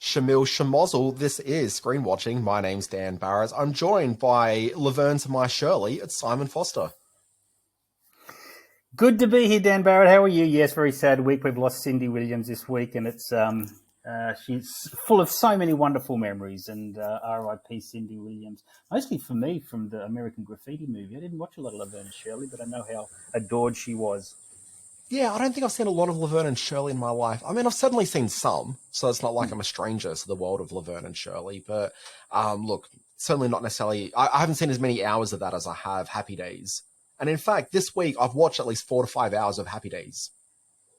Shamil Shamozzle. This is Screen Watching. My name's Dan Barrett. I'm joined by Laverne to my Shirley. It's Simon Foster. Good to be here, Dan Barrett. How are you? Yes, very sad week. We've lost Cindy Williams this week, and it's she's full of so many wonderful memories. And R.I.P. Cindy Williams. Mostly for me from the American Graffiti movie. I didn't watch a lot of Laverne and Shirley, but I know how adored she was. Yeah, I don't think I've seen a lot of Laverne and Shirley in my life. I mean, I've certainly seen some, so it's not like I'm a stranger to the world of Laverne and Shirley. But look, certainly not necessarily. I haven't seen as many hours of that as I have Happy Days. And in fact, this week I've watched at least 4 to 5 hours of Happy Days.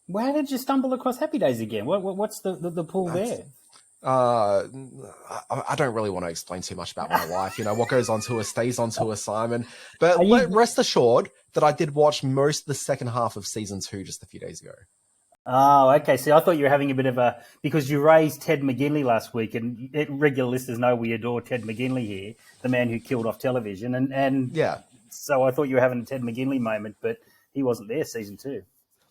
Why did you stumble across Happy Days again? What's the pull there? I don't really want to explain too much about my life. You know, what goes on to us stays on to us, Simon. But rest assured that I did watch most of the second half of season 2 just a few days ago. Oh, okay. See, I thought you were having a bit of a... Because you raised Ted McGinley last week, and regular listeners know we adore Ted McGinley here, the man who killed off television. And yeah. So I thought you were having a Ted McGinley moment, but he wasn't there season 2.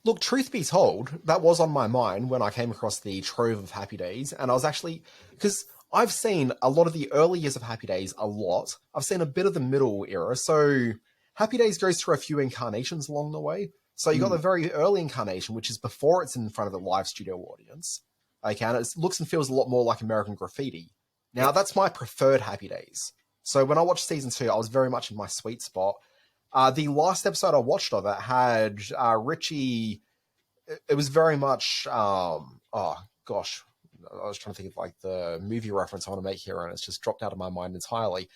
Look, truth be told, that was on my mind when I came across the trove of Happy Days. And I was actually... Because I've seen a lot of the early years of Happy Days a lot. I've seen a bit of the middle era. So Happy Days goes through a few incarnations along the way. So you got the very early incarnation, which is before it's in front of the live studio audience. Okay, and it looks and feels a lot more like American Graffiti. Now, that's my preferred Happy Days. So when I watched season 2, I was very much in my sweet spot. The last episode I watched of it had Richie... It was very much... I was trying to think of like the movie reference I want to make here, and it's just dropped out of my mind entirely.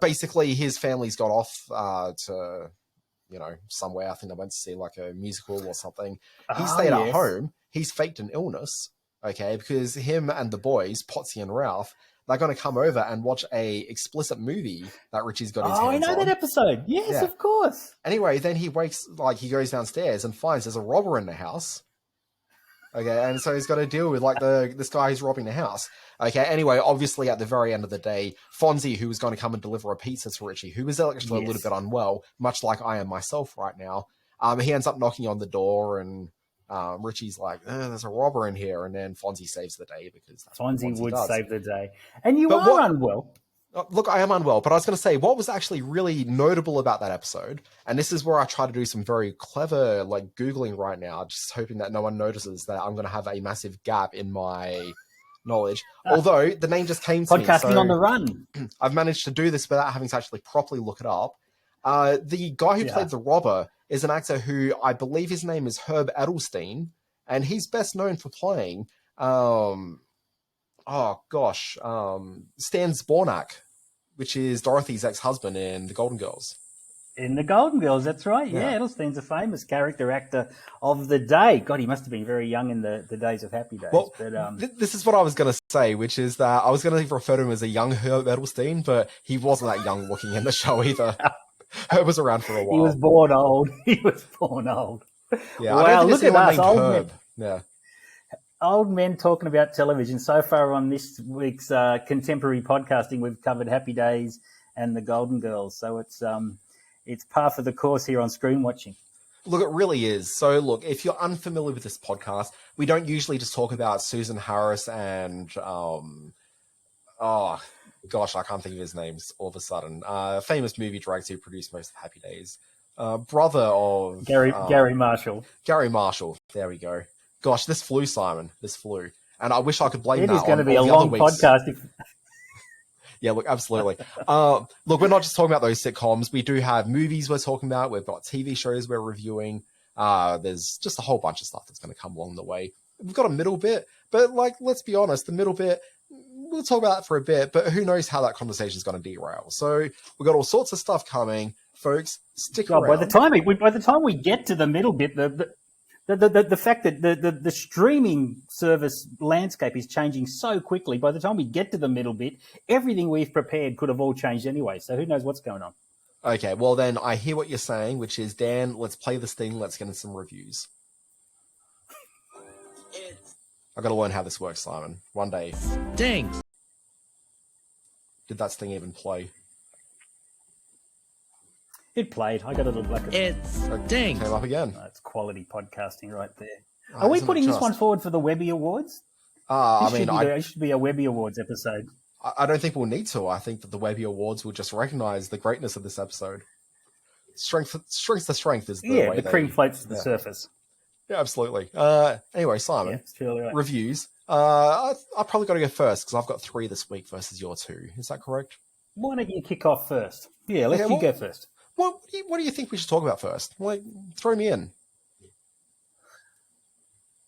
Basically, his family's got off to... somewhere. I think they went to see like a musical or something. He stayed at home. He's faked an illness, okay, because him and the boys, Potsy and Ralph, they're going to come over and watch a explicit movie that Richie's got his hands on. I know that episode. Yes, of course. Anyway, then he he goes downstairs and finds there's a robber in the house. Okay, and so he's got to deal with this guy who's robbing the house. Okay, anyway, obviously at the very end of the day, Fonzie, who was going to come and deliver a pizza to Richie, who was actually a little bit unwell, much like I am myself right now, he ends up knocking on the door, and Richie's like, there's a robber in here, and then Fonzie saves the day because that's Fonzie would save the day. And you are unwell. Look, I am unwell, but I was going to say, what was actually really notable about that episode, and this is where I try to do some very clever, Googling right now, just hoping that no one notices that I'm going to have a massive gap in my knowledge. Although, the name just came to me. Podcasting on the run. I've managed to do this without having to actually properly look it up. The guy who played the robber is an actor who, I believe his name is Herb Edelstein, and he's best known for playing, Stan Zbornak, which is Dorothy's ex-husband in The Golden Girls. In The Golden Girls, that's right. Yeah, Edelstein's a famous character actor of the day. God, he must have been very young in the days of Happy Days. Well, but, this is what I was going to say, which is that I was going to refer to him as a young Herb Edelstein, but he wasn't that young looking in the show either. Herb was around for a while. He was born old. Yeah, wow, look at us, old Herb. Men. Yeah. Old men talking about television. So far on this week's contemporary podcasting, we've covered Happy Days and The Golden Girls. So it's par for the course here on Screen Watching. Look, it really is. So look, if you're unfamiliar with this podcast, we don't usually just talk about Susan Harris and, I can't think of his names all of a sudden. Famous movie director who produced most of Happy Days. Brother of... Gary Marshall. Gary Marshall. There we go. Gosh, this flu, Simon. This flu. And I wish I could blame that on It is going to be a all the long other weeks. podcast. Yeah, look, absolutely. Look, we're not just talking about those sitcoms. We do have movies we're talking about. We've got TV shows we're reviewing. There's just a whole bunch of stuff that's going to come along the way. We've got a middle bit, but let's be honest, the middle bit, we'll talk about that for a bit, but who knows how that conversation is going to derail. So we've got all sorts of stuff coming. Folks, stick around. By the time we get to the middle bit, the fact that the streaming service landscape is changing so quickly, by the time we get to the middle bit, everything we've prepared could have all changed anyway. So who knows what's going on? Okay, well then I hear what you're saying, which is, Dan, let's play this thing. Let's get into some reviews. I've got to learn how this works, Simon. One day. Ding. Did that thing even play? It played. I got a little black. It's ding. Came up again. That's quality podcasting right there. Are we putting this one forward for the Webby Awards? I mean, It should be a Webby Awards episode. I don't think we'll need to. I think that the Webby Awards will just recognize the greatness of this episode. Strength to strength is the way the cream floats to the surface. Yeah, absolutely. Anyway, Simon, it's totally right. Reviews. I probably got to go first because I've got 3 this week versus your 2. Is that correct? Why don't you kick off first? Yeah, let you go first. What do you think we should talk about first? Like, throw me in.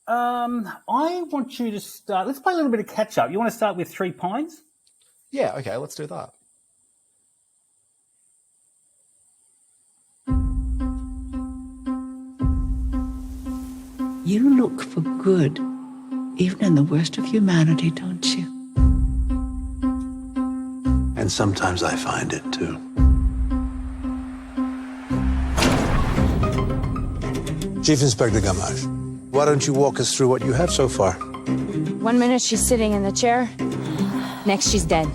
I want you to start. Let's play a little bit of catch up. You want to start with 3 Pines? Yeah, okay, let's do that. You look for good, even in the worst of humanity, don't you? And sometimes I find it, too. Chief Inspector Gamache, why don't you walk us through what you have so far? 1 minute she's sitting in the chair, next she's dead.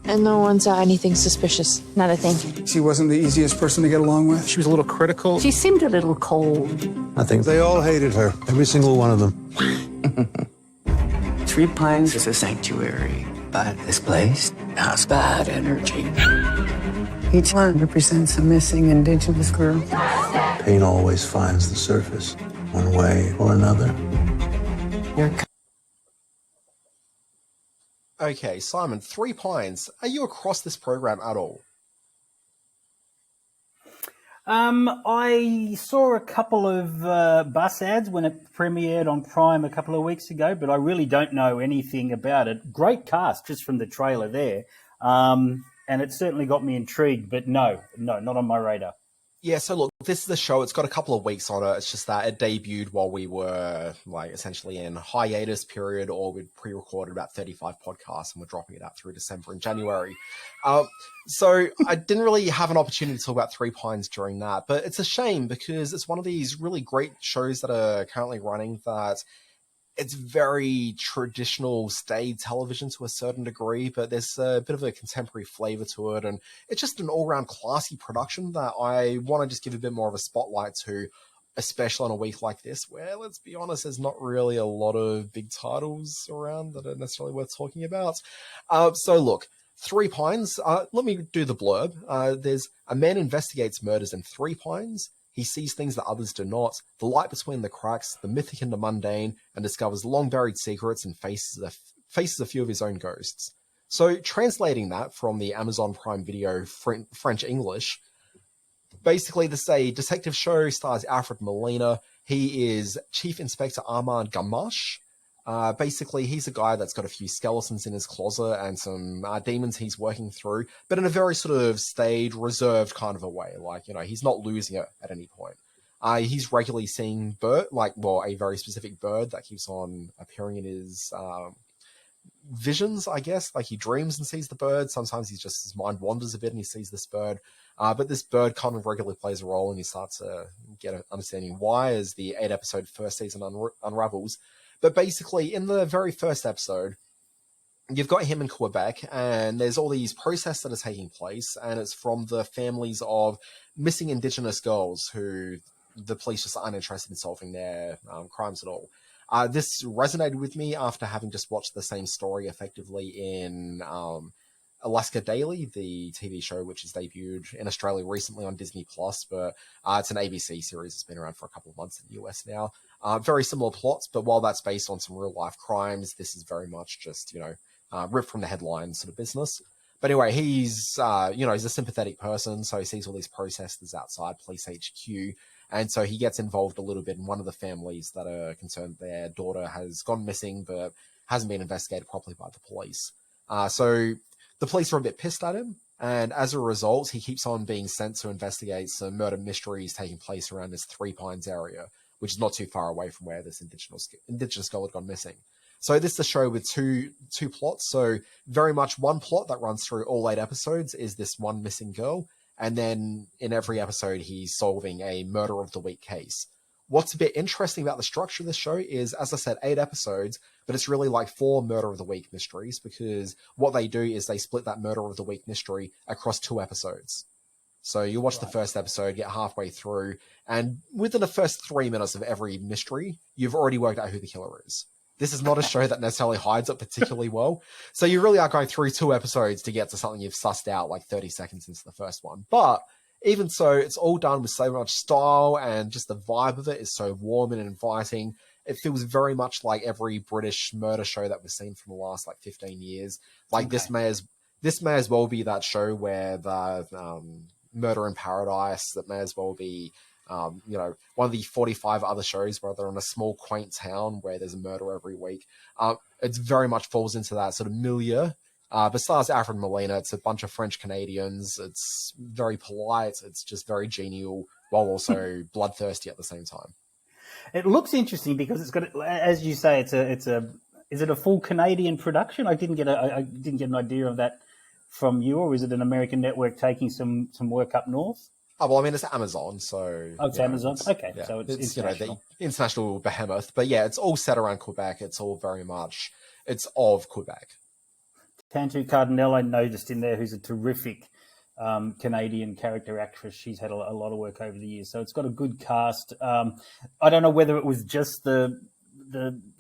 And no one saw anything suspicious. Not a thing. She wasn't the easiest person to get along with. She was a little critical. She seemed a little cold. I think they all hated her, every single one of them. 3 Pines is a sanctuary, but this place has bad energy. Each one represents a missing indigenous girl. Pain always finds the surface, one way or another. Okay, Simon, 3 Pines. Are you across this program at all? I saw a couple of bus ads when it premiered on Prime a couple of weeks ago, but I really don't know anything about it. Great cast just from the trailer there. And it certainly got me intrigued, but no, not on my radar. Yeah, so look, this is the show. It's got a couple of weeks on it. It's just that it debuted while we were, like, essentially in hiatus period, or we'd pre-recorded about 35 podcasts and we're dropping it out through December and January. So I didn't really have an opportunity to talk about 3 Pines during that, but it's a shame because it's one of these really great shows that are currently running that it's very traditional stage television to a certain degree, but there's a bit of a contemporary flavor to it, and it's just an all-round classy production that I want to just give a bit more of a spotlight to, especially on a week like this, where, let's be honest, there's not really a lot of big titles around that are necessarily worth talking about. So look, 3 Pines, let me do the blurb. There's a man investigates murders in 3 Pines. He sees things that others do not, the light between the cracks, the mythic and the mundane, and discovers long-buried secrets and faces a few of his own ghosts. So, translating that from the Amazon Prime Video French English, basically this is a detective show, stars Alfred Molina. He is Chief Inspector Armand Gamache. Basically, he's a guy that's got a few skeletons in his closet and some demons he's working through, but in a very sort of staid, reserved kind of a way. Like, you know, he's not losing it at any point. He's regularly seeing a very specific bird that keeps on appearing in his visions, I guess. Like, he dreams and sees the bird. Sometimes his mind wanders a bit and he sees this bird. But this bird kind of regularly plays a role, and he starts to get an understanding why as the 8-episode first season unravels. But basically, in the very first episode, you've got him in Quebec, and there's all these protests that are taking place, and it's from the families of missing Indigenous girls who the police just aren't interested in solving their crimes at all. This resonated with me after having just watched the same story effectively in Alaska Daily, the TV show which has debuted in Australia recently on Disney+, but it's an ABC series that's been around for a couple of months in the US now. Very similar plots, but while that's based on some real-life crimes, this is very much just, ripped from the headlines sort of business. But anyway, he's a sympathetic person, so he sees all these protesters outside Police HQ, and so he gets involved a little bit in one of the families that are concerned their daughter has gone missing, but hasn't been investigated properly by the police. So the police are a bit pissed at him, and as a result, he keeps on being sent to investigate some murder mysteries taking place around this 3 Pines area, which is not too far away from where this indigenous girl had gone missing. So this is a show with two plots. So very much one plot that runs through all 8 episodes is this one missing girl, and then in every episode he's solving a murder of the week case. What's a bit interesting about the structure of this show is, as I said, 8 episodes, but it's really like 4 murder of the week mysteries, because what they do is they split that murder of the week mystery across 2 episodes. So you watch the first episode, get halfway through, and within the first 3 minutes of every mystery, you've already worked out who the killer is. this is not a show that necessarily hides it particularly well. So you really are going through 2 episodes to get to something you've sussed out like 30 seconds into the first one. But even so, it's all done with so much style, and just the vibe of it is so warm and inviting. It feels very much like every British murder show that we've seen from the last like 15 years. Like this may as well be that show where the Murder in Paradise, that may as well be one of the 45 other shows where they're in a small quaint town where there's a murder every week. It very much falls into that sort of milieu. But stars Alfred Molina. It's a bunch of French Canadians. It's very polite. It's just very genial, while also bloodthirsty at the same time. It looks interesting because it's got, as you say, is it a full Canadian production? I didn't get an idea of that from you, or is it an American network taking some work up north? Oh, well, I mean, it's Amazon, so... Oh, it's Amazon? Okay, yeah, so it's international. The international behemoth. But yeah, it's all set around Quebec. It's all very much... It's of Quebec. Tantu Cardinal, I noticed in there, who's a terrific Canadian character actress. She's had a lot of work over the years, so it's got a good cast. I don't know whether it was just the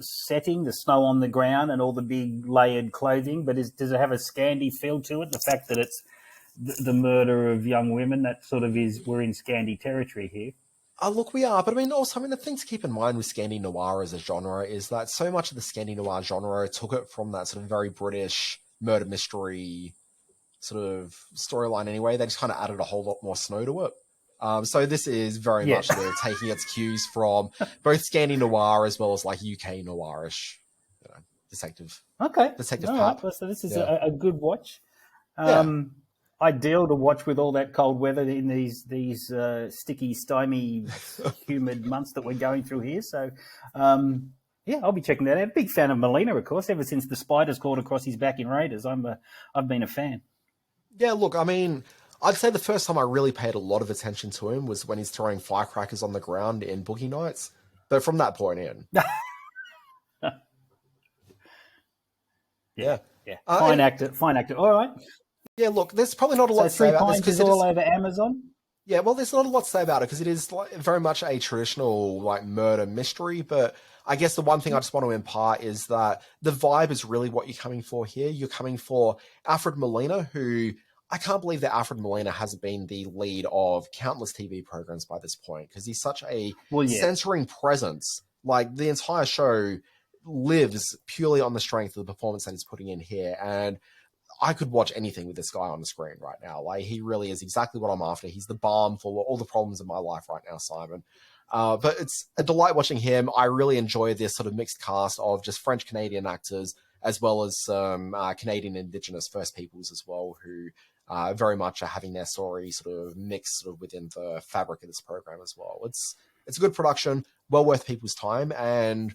setting, the snow on the ground and all the big layered clothing, but does it have a Scandi feel to it? The fact that it's the murder of young women, that sort of we're in Scandi territory here. Look, we are, but the thing to keep in mind with Scandi noir as a genre is that so much of the Scandi noir genre took it from that sort of very British murder mystery sort of storyline anyway. They just kind of added a whole lot more snow to it. So this is very much taking its cues from both Scandi noir as well as like UK noirish detective. Okay. Detective all pap. right. So this is a good watch. Ideal to watch with all that cold weather in these sticky, stymie, humid months that we're going through here. So, I'll be checking that out. Big fan of Molina, of course. Ever since the spiders crawled across his back in Raiders, I've been a fan. Yeah, look, I mean, I'd say the first time I really paid a lot of attention to him was when he's throwing firecrackers on the ground in Boogie Nights. But from that point in, yeah. Fine actor. All right. Yeah, look, there's probably not a lot to say about this. Three Pines is all over Amazon? Yeah, well, there's not a lot to say about it because it is very much a traditional murder mystery. But I guess the one thing I just want to impart is that the vibe is really what you're coming for here. You're coming for Alfred Molina, who I can't believe that Alfred Molina hasn't been the lead of countless TV programs by this point because he's such a censoring presence. Like, the entire show lives purely on the strength of the performance that he's putting in here. And I could watch anything with this guy on the screen right now. Like, he really is exactly what I'm after. He's the balm for all the problems in my life right now, Simon. But it's a delight watching him. I really enjoy this sort of mixed cast of just French-Canadian actors, as well as some Canadian Indigenous First Peoples as well, who very much are having their story sort of mixed sort of within the fabric of this program as well. It's a good production, well worth people's time, and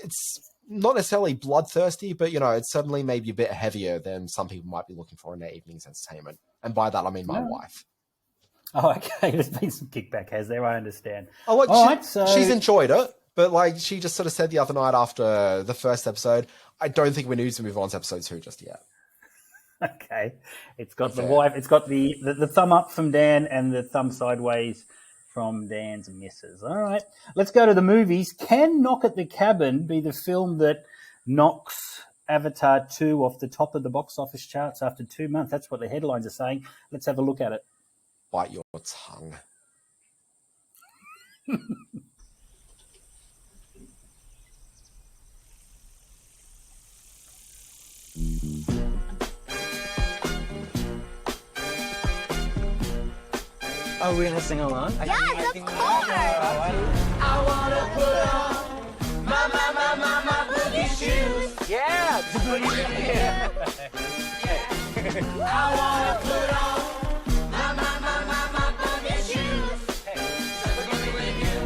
it's not necessarily bloodthirsty, but, it's certainly maybe a bit heavier than some people might be looking for in their evening's entertainment. And by that, I mean my wife. Oh, okay. There's been some kickback, has there? I understand. She's enjoyed it, but she just sort of said the other night after the first episode, I don't think we need to move on to episode 2 just yet. Okay. It's got the wife. It's got the thumb up from Dan and the thumb sideways from Dan's missus. All right. Let's go to the movies. Can Knock at the Cabin be the film that knocks Avatar 2 off the top of the box office charts after 2 months? That's what the headlines are saying. Let's have a look at it. Bite your tongue. Are we gonna sing along? Yes, of course! I wanna put on my boogie shoes. Yeah, the boogie shoes. I wanna put on my boogie shoes. The boogie with you.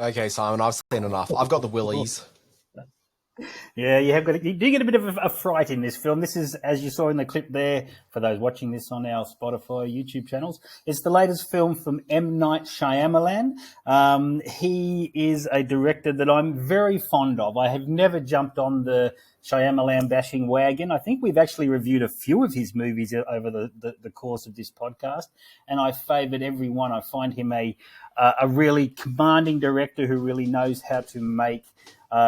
Okay, Simon, I've seen enough. I've got the willies. Yeah, you do get a bit of a fright in this film. This is, as you saw in the clip there, for those watching this on our Spotify, YouTube channels, it's the latest film from M. Night Shyamalan. He is a director that I'm very fond of. I have never jumped on the Shyamalan bashing wagon. I think we've actually reviewed a few of his movies over the course of this podcast, and I favoured every one. I find him a really commanding director who really knows how to make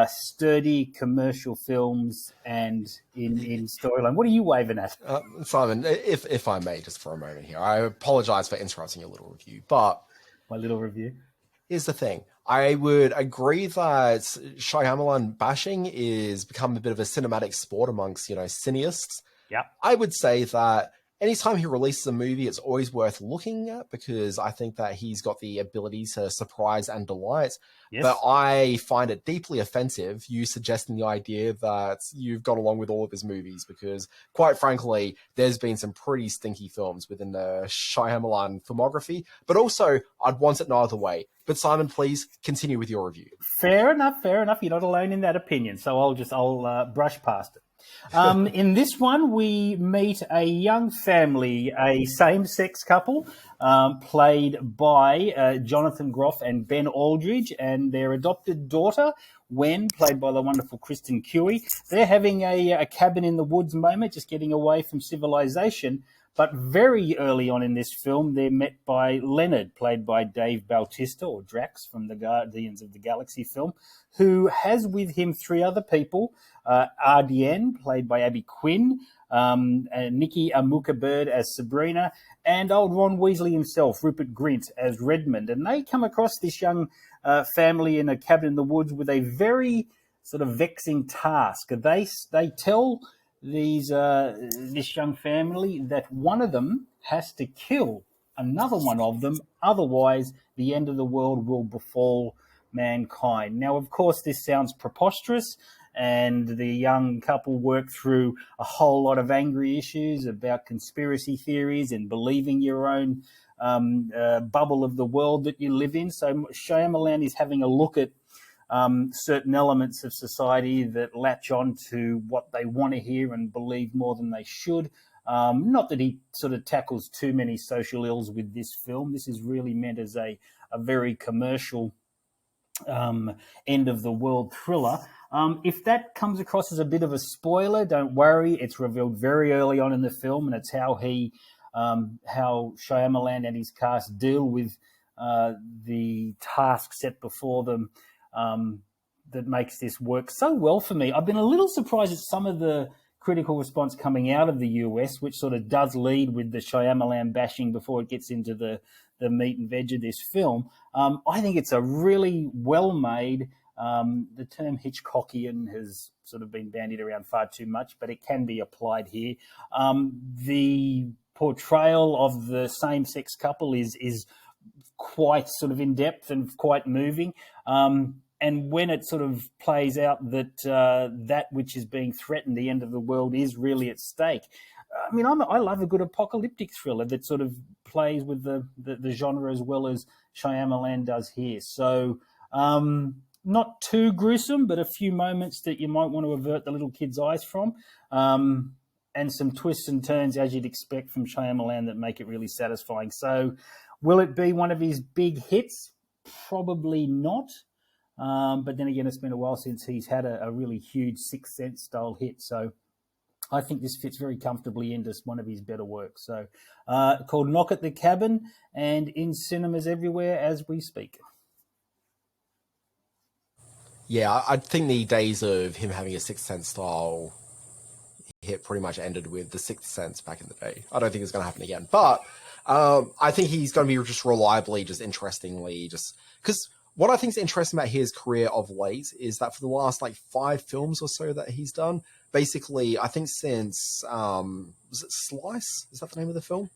sturdy commercial films and in storyline. What are you waving at? Simon, if I may, just for a moment here, I apologise for interrupting your little review, but My little review. here's the thing. I would agree that Shyamalan bashing is become a bit of a cinematic sport amongst, cineasts. Yeah. I would say that anytime he releases a movie, it's always worth looking at because I think that he's got the ability to surprise and delight. Yes. But I find it deeply offensive you suggesting the idea that you've got along with all of his movies because, quite frankly, there's been some pretty stinky films within the Shyamalan filmography. But also, I'd want it no other way. But Simon, please continue with your review. Fair enough. You're not alone in that opinion. So I'll brush past it. In this one, we meet a young family, a same-sex couple, played by Jonathan Groff and Ben Aldridge, and their adopted daughter, Wen, played by the wonderful Kristen Cui. They're having a cabin in the woods moment, just getting away from civilization. But very early on in this film, they're met by Leonard, played by Dave Bautista, or Drax from the Guardians of the Galaxy film, who has with him three other people, Ardienne, played by Abby Quinn, Nikki Amuka Bird as Sabrina, and old Ron Weasley himself, Rupert Grint, as Redmond. And they come across this young family in a cabin in the woods with a very sort of vexing task. They tell this young family that one of them has to kill another one of them, otherwise the end of the world will befall mankind. Now, of course, this sounds preposterous, and the young couple work through a whole lot of angry issues about conspiracy theories and believing your own bubble of the world that you live in. So Shyamalan is having a look at certain elements of society that latch on to what they want to hear and believe more than they should. Not that he sort of tackles too many social ills with this film. This is really meant as a very commercial end of the world thriller. If that comes across as a bit of a spoiler, don't worry. It's revealed very early on in the film, and it's how Shyamalan and his cast deal with the task set before them that makes this work so well for me. I've been a little surprised at some of the critical response coming out of the US, which sort of does lead with the Shyamalan bashing before it gets into the meat and veg of this film. I think it's a really well-made, the term Hitchcockian has sort of been bandied around far too much, but it can be applied here. The portrayal of the same-sex couple is quite sort of in-depth and quite moving. And when it sort of plays out that that which is being threatened, the end of the world, is really at stake. I mean, I love a good apocalyptic thriller that sort of plays with the genre as well as Shyamalan does here. So not too gruesome, but a few moments that you might want to avert the little kid's eyes from. And some twists and turns, as you'd expect from Shyamalan, that make it really satisfying. So will it be one of his big hits? Probably not. But then again, it's been a while since he's had a really huge Sixth Sense style hit. So I think this fits very comfortably into one of his better works. So called Knock at the Cabin, and in cinemas everywhere as we speak. Yeah, I think the days of him having a Sixth Sense style hit pretty much ended with the Sixth Sense back in the day. I don't think it's going to happen again. But I think he's going to be just reliably, just interestingly, just because what I think is interesting about his career of late is that for the last 5 films or so that he's done, basically, I think since was it Slice? Is that the name of the film?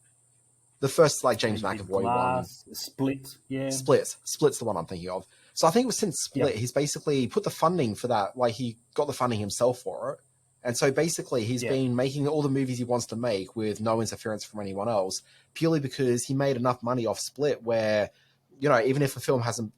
The first James McAvoy one. Split, yeah. Split's the one I'm thinking of. So I think it was since Split, he's basically put the funding for that. He got the funding himself for it. And so basically he's been making all the movies he wants to make with no interference from anyone else, purely because he made enough money off Split where, even if a film hasn't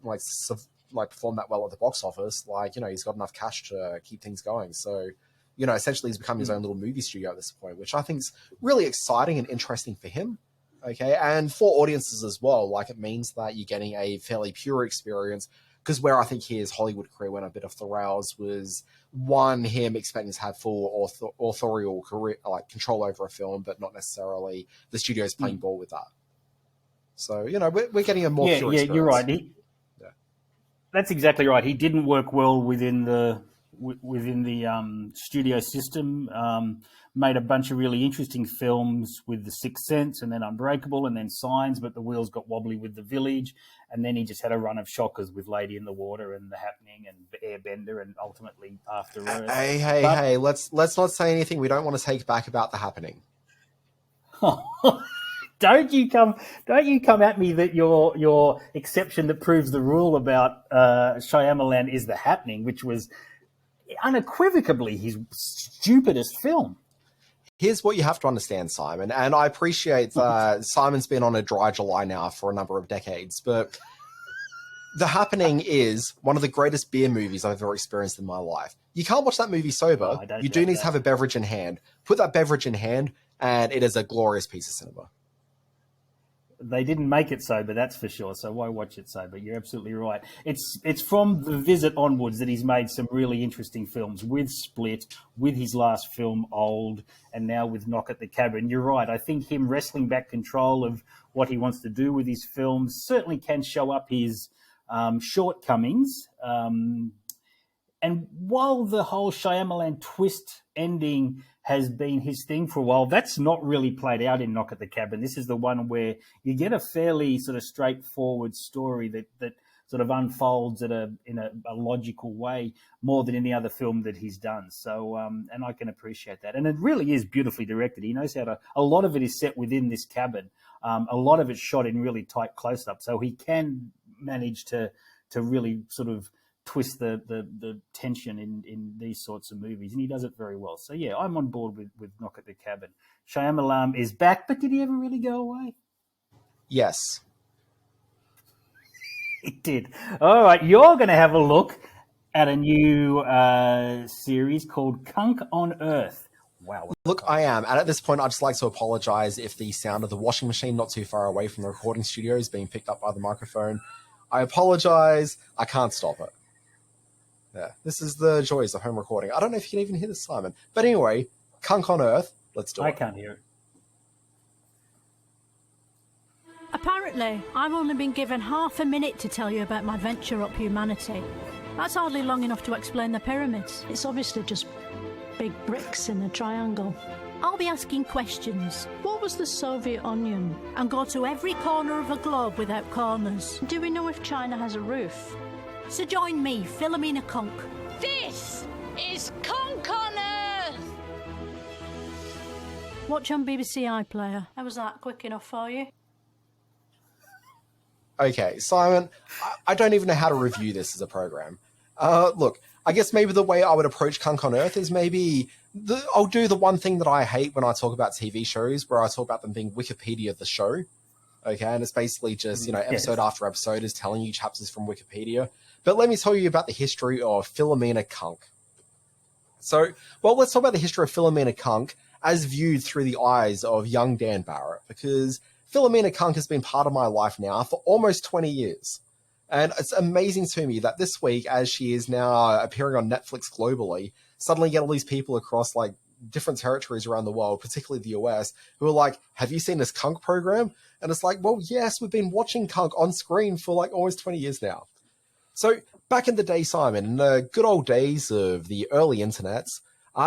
like perform that well at the box office, like, you know, he's got enough cash to keep things going. So, you know, essentially he's become his own little movie studio at this point, which I think is really exciting and interesting for him. Okay. And for audiences as well, like it means that you're getting a fairly pure experience, because where I think his Hollywood career went a bit off the rails was one, him expecting to have full authorial career, like control over a film, but not necessarily the studio's playing ball with that. So, you know, we're getting a more pure experience. You're right. That's exactly right. He didn't work well within the studio system. Made a bunch of really interesting films with The Sixth Sense and then Unbreakable and then Signs, but the wheels got wobbly with The Village. And then he just had a run of shockers with Lady in the Water and The Happening and Airbender and ultimately After Earth. Hey, let's not say anything we don't want to take back about The Happening. Don't you come at me that your exception that proves the rule about Shyamalan is The Happening, which was unequivocally his stupidest film. Here's what you have to understand, Simon, and I appreciate that Simon's been on a dry July now for a number of decades, but The Happening is one of the greatest beer movies I've ever experienced in my life. You can't watch that movie sober. You do need to have a beverage in hand. Put that beverage in hand, and it is a glorious piece of cinema. They didn't make it sober, that's for sure. So why watch it sober? You're absolutely right. It's from The Visit onwards that he's made some really interesting films, with Split, with his last film, Old, and now with Knock at the Cabin. You're right. I think him wrestling back control of what he wants to do with his films certainly can show up his shortcomings. And while the whole Shyamalan twist ending has been his thing for a while, that's not really played out in Knock at the Cabin. This is the one where you get a fairly sort of straightforward story that sort of unfolds in a logical way more than any other film that he's done. So, and I can appreciate that. And it really is beautifully directed. He knows how to, a lot of it is set within this cabin. A lot of it's shot in really tight close-up. So he can manage to really sort of twist the tension in these sorts of movies, and he does it very well. So yeah, I'm on board with Knock at the Cabin. Shyamalan is back, but did he ever really go away? Yes. He did. All right, you're going to have a look at a new series called Cunk on Earth. Wow. Look, I am. And at this point, I'd just like to apologize if the sound of the washing machine not too far away from the recording studio is being picked up by the microphone. I apologize. I can't stop it. Yeah, this is the joys of home recording. I don't know if you can even hear this, Simon. But anyway, Cunk on Earth. Let's do it. I can't hear it. Apparently, I've only been given half a minute to tell you about my venture up humanity. That's hardly long enough to explain the pyramids. It's obviously just big bricks in a triangle. I'll be asking questions. What was the Soviet Union? And go to every corner of a globe without corners. Do we know if China has a roof? So join me, Philomena Cunk. This is Cunk on Earth! Watch on BBC iPlayer. How was that quick enough for you? Okay, Simon, I don't even know how to review this as a program. Look, I guess maybe the way I would approach Cunk on Earth is maybe I'll do the one thing that I hate when I talk about TV shows, where I talk about them being Wikipedia of the show. Okay, and it's basically just, you know, episode after episode is telling you chapters from Wikipedia. But let me tell you about the history of Philomena Cunk. So, well, let's talk about the history of Philomena Cunk as viewed through the eyes of young Dan Barrett, because Philomena Cunk has been part of my life now for almost 20 years. And it's amazing to me that this week, as she is now appearing on Netflix globally, suddenly get all these people across like different territories around the world, particularly the US, who are like, have you seen this Cunk program? And it's like, well, yes, we've been watching Cunk on screen for like almost 20 years now. So back in the day, Simon, in the good old days of the early internets,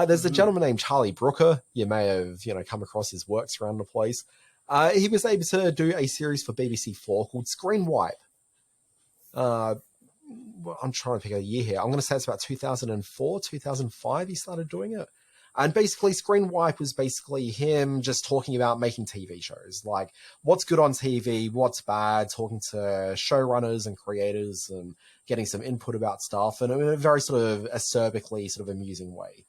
there's a gentleman named Charlie Brooker. You may have, you know, come across his works around the place. He was able to do a series for BBC4 called Screen Wipe. Well, I'm trying to pick a year here. I'm going to say it's about 2004, 2005 he started doing it. And basically, Screen Wipe was basically him just talking about making TV shows. Like, what's good on TV, what's bad, talking to showrunners and creators and getting some input about stuff, and in a very sort of acerbically sort of amusing way.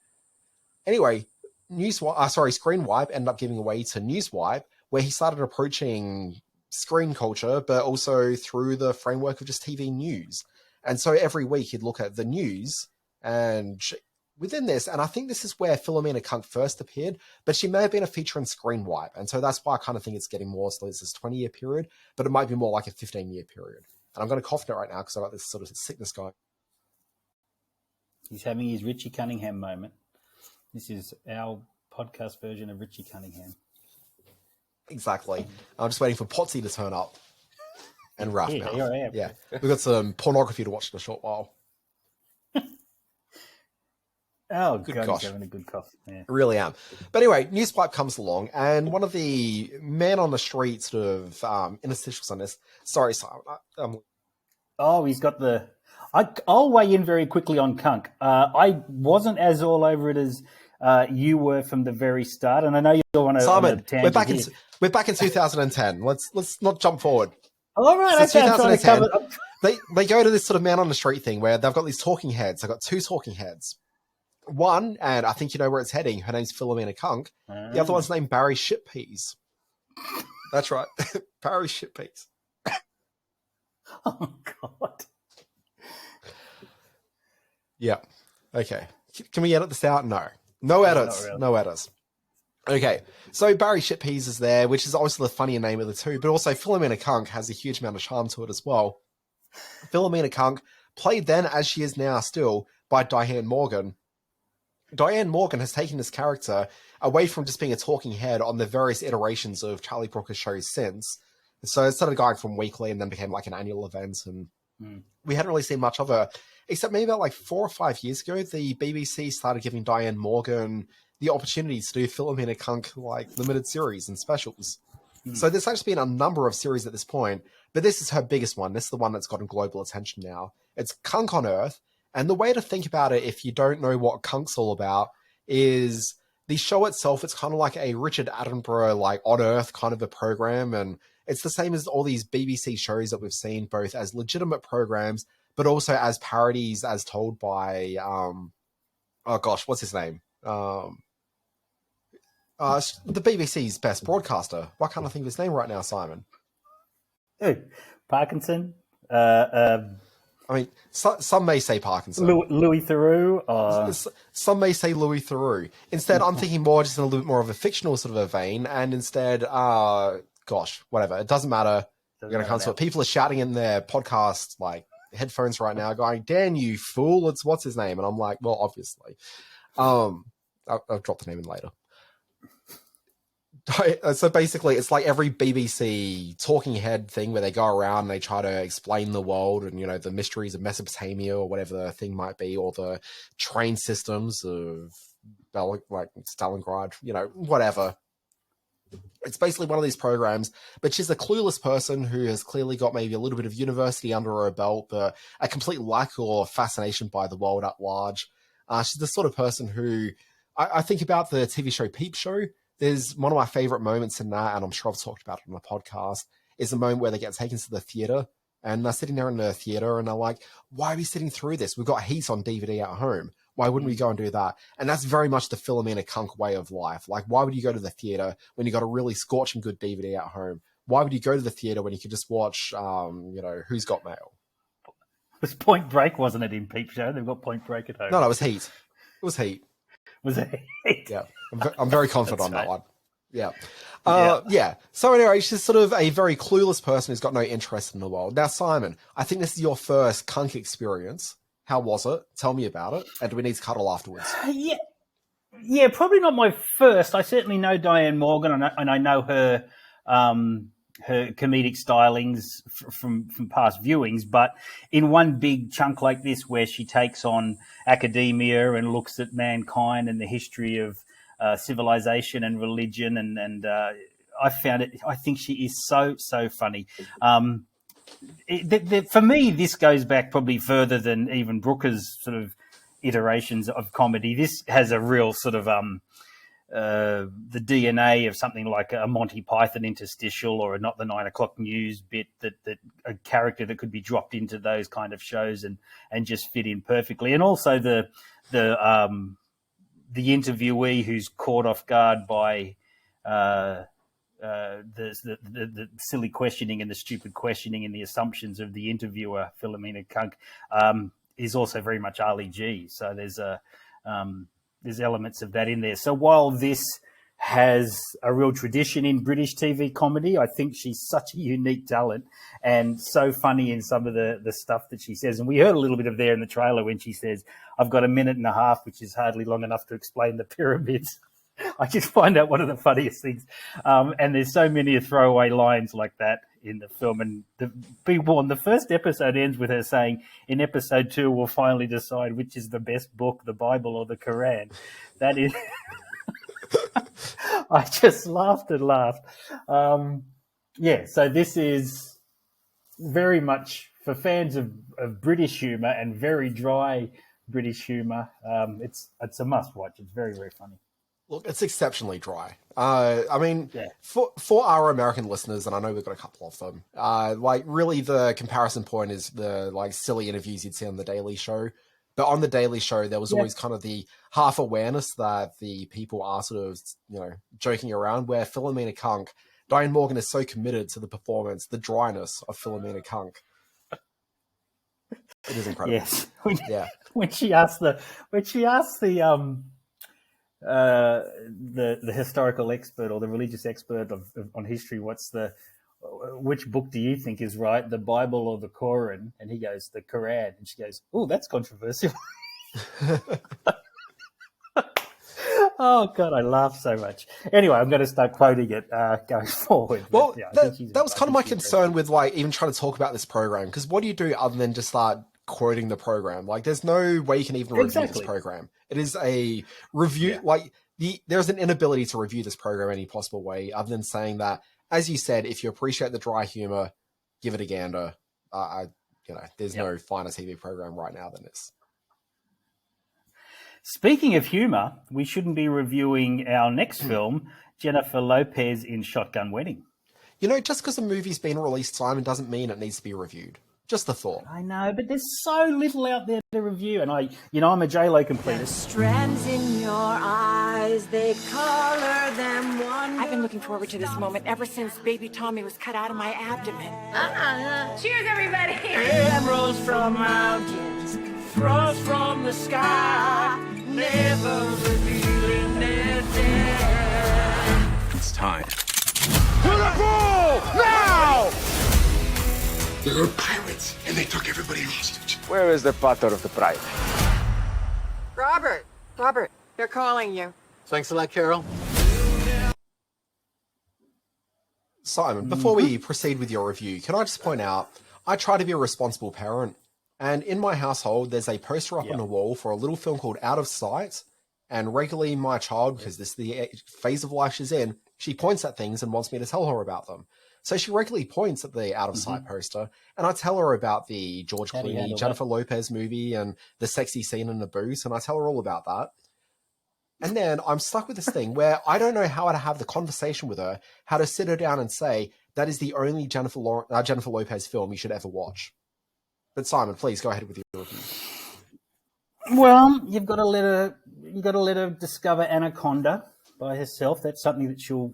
Anyway, Screen Wipe ended up giving away to Newswipe, where he started approaching screen culture, but also through the framework of just TV news. And so every week he'd look at the news and within this, and I think this is where Philomena Cunk first appeared, but she may have been a feature in Screen Wipe. And so that's why I kind of think it's getting more so this 20-year period, but it might be more like a 15-year period. And I'm going to cough it right now because I've got this sort of sickness going. He's having his Richie Cunningham moment. This is our podcast version of Richie Cunningham. Exactly. I'm just waiting for Potsy to turn up. And Rough Yeah, Mouth. here I am. Yeah. We've got some pornography to watch in a short while. Oh, Good God, gosh. he's having a good cough. Yeah. I really am. But anyway, Newspipe comes along, and one of the men on the street sort of interstitials on this. Sorry, Simon. Oh, he's got the... I'll weigh in very quickly on Cunk. I wasn't as all over it as you were from the very start, and I know you're on a Simon, tangent we're back in 2010. Let's not jump forward. All right, So okay, I'm trying to cover... they go to this sort of man on the street thing where they've got these talking heads. They've got two talking heads. One, and I think you know where it's heading, her name's Philomena Cunk. The other one's named Barry Shitpeas. That's right. Barry Shitpeas. Oh, God. Yeah. Okay. Can we edit this out? No. No edits. really. No edits. Okay. So Barry Shitpeas is there, which is obviously the funnier name of the two, but also Philomena Cunk has a huge amount of charm to it as well. Philomena Cunk, played then as she is now still by Diane Morgan. Diane Morgan has taken this character away from just being a talking head on the various iterations of Charlie Brooker's shows since. So it started going from weekly and then became like an annual event, and we hadn't really seen much of her, except maybe about like 4 or 5 years ago, the BBC started giving Diane Morgan the opportunity to do Philomena Cunk like limited series and specials. So there's actually been a number of series at this point, but this is her biggest one. This is the one that's gotten global attention now. It's Cunk on Earth. And the way to think about it, if you don't know what Cunk's all about, is the show itself, it's kind of like a Richard Attenborough, like on Earth kind of a program. And it's the same as all these BBC shows that we've seen, both as legitimate programs, but also as parodies as told by, oh gosh, what's his name? The BBC's best broadcaster. Why can't I think of his name right now, Simon? Who? Parkinson? I mean, some may say Parkinson. Louis Theroux? Some may say Louis Theroux. Instead, I'm thinking more just in a little bit more of a fictional sort of a vein, and instead, gosh, whatever. It doesn't matter. We're going to come to it. People are shouting in their podcast, like, headphones right now, going, Dan, you fool, it's what's his name? And I'm like, well, obviously. I'll drop the name in later. So basically, it's like every BBC talking head thing where they go around and they try to explain the world and, you know, the mysteries of Mesopotamia or whatever the thing might be, or the train systems of like Stalingrad, you know, whatever. It's basically one of these programs, but she's a clueless person who has clearly got maybe a little bit of university under her belt, but a complete lack or fascination by the world at large. She's the sort of person who I think about the TV show Peep Show. There's one of my favorite moments in that, and I'm sure I've talked about it on the podcast, is the moment where they get taken to the theater, and they're sitting there in the theater, and they're like, why are we sitting through this? We've got heat on DVD at home. Why wouldn't we go and do that? And that's very much the Philomena Cunk way of life. Like, why would you go to the theater when you got a really scorching good DVD at home? Why would you go to the theater when you could just watch, Who's Got Mail? It was Point Break, wasn't it, in Peep Show? They've got Point Break at home. No, it was Heat. It was Heat. Was it Heat? Yeah. I'm very confident on that one. Yeah. Yeah. So anyway, she's sort of a very clueless person who's got no interest in the world. Now, Simon, I think this is your first Cunk experience. How was it? Tell me about it. And do we need to cuddle afterwards? Yeah, probably not my first. I certainly know Diane Morgan, and I know her her comedic stylings from past viewings. But in one big chunk like this, where she takes on academia and looks at mankind and the history of civilization and religion, and I found it. I think she is so funny. For me, this goes back probably further than even Brooker's sort of iterations of comedy. This has a real sort of the DNA of something like a Monty Python interstitial or a Not the 9 O'Clock News bit, that a character that could be dropped into those kind of shows and just fit in perfectly. And also the interviewee who's caught off guard by the silly questioning and the stupid questioning and the assumptions of the interviewer, Philomena Cunk, is also very much Ali G. So there's elements of that in there. So while this has a real tradition in British TV comedy, I think she's such a unique talent and so funny in some of the stuff that she says. And we heard a little bit of there in the trailer when she says, "I've got a minute and a half," which is hardly long enough to explain the pyramids. I just find that one of the funniest things. And there's so many throwaway lines like that in the film. And be warned, the first episode ends with her saying, "In episode 2, we'll finally decide which is the best book, the Bible or the Quran." That is... I just laughed and laughed. So this is very much for fans of British humour and very dry British humour. It's a must-watch. It's very, very funny. Look, it's exceptionally dry. For our American listeners, and I know we've got a couple of them, really the comparison point is the silly interviews you'd see on The Daily Show. But on The Daily Show, there was always kind of the half awareness that the people are sort of, joking around, where Philomena Cunk, Diane Morgan is so committed to the performance, the dryness of Philomena Cunk. It is incredible. Yes. When she asked the historical expert or the religious expert on history, which book do you think is right, the Bible or the Quran? And he goes, the Quran. And she goes, "Oh, that's controversial." Oh, God, I laugh so much. Anyway, I'm going to start quoting it going forward. Well, that was kind of my concern with even trying to talk about this program, because what do you do other than just start quoting the program? There's no way you can even review this program. It is a review, there's an inability to review this program any possible way other than saying that, as you said, if you appreciate the dry humor, give it a gander. There's no finer TV program right now than this. Speaking of humor, we shouldn't be reviewing our next film, Jennifer Lopez in Shotgun Wedding. Just because a movie's been released, Simon, doesn't mean it needs to be reviewed. Just a thought. I know, but there's so little out there to review, and I'm a J-Lo completist. Strands in your eyes, they color them one. I've been looking forward to this moment ever since baby Tommy was cut out of my abdomen. Cheers, everybody! Emeralds from mountains, frost from the sky, never revealing their depth. It's time. To the pool! Now! There were pirates, and they took everybody hostage. Where is the butter of the bride? Robert, they're calling you. Thanks a lot, Carol. Simon, before we proceed with your review, can I just point out, I try to be a responsible parent, and in my household, there's a poster up on the wall for a little film called Out of Sight, and regularly my child, because this is the phase of life she's in, she points at things and wants me to tell her about them. So she regularly points at the Out of Sight poster, and I tell her about the George Clooney, Jennifer Lopez movie and the sexy scene in the booth, and I tell her all about that. And then I'm stuck with this thing where I don't know how to have the conversation with her, how to sit her down and say, that is the only Jennifer Lopez film you should ever watch. But Simon, please go ahead with your review. Well, you've got to let her discover Anaconda by herself. That's something that she'll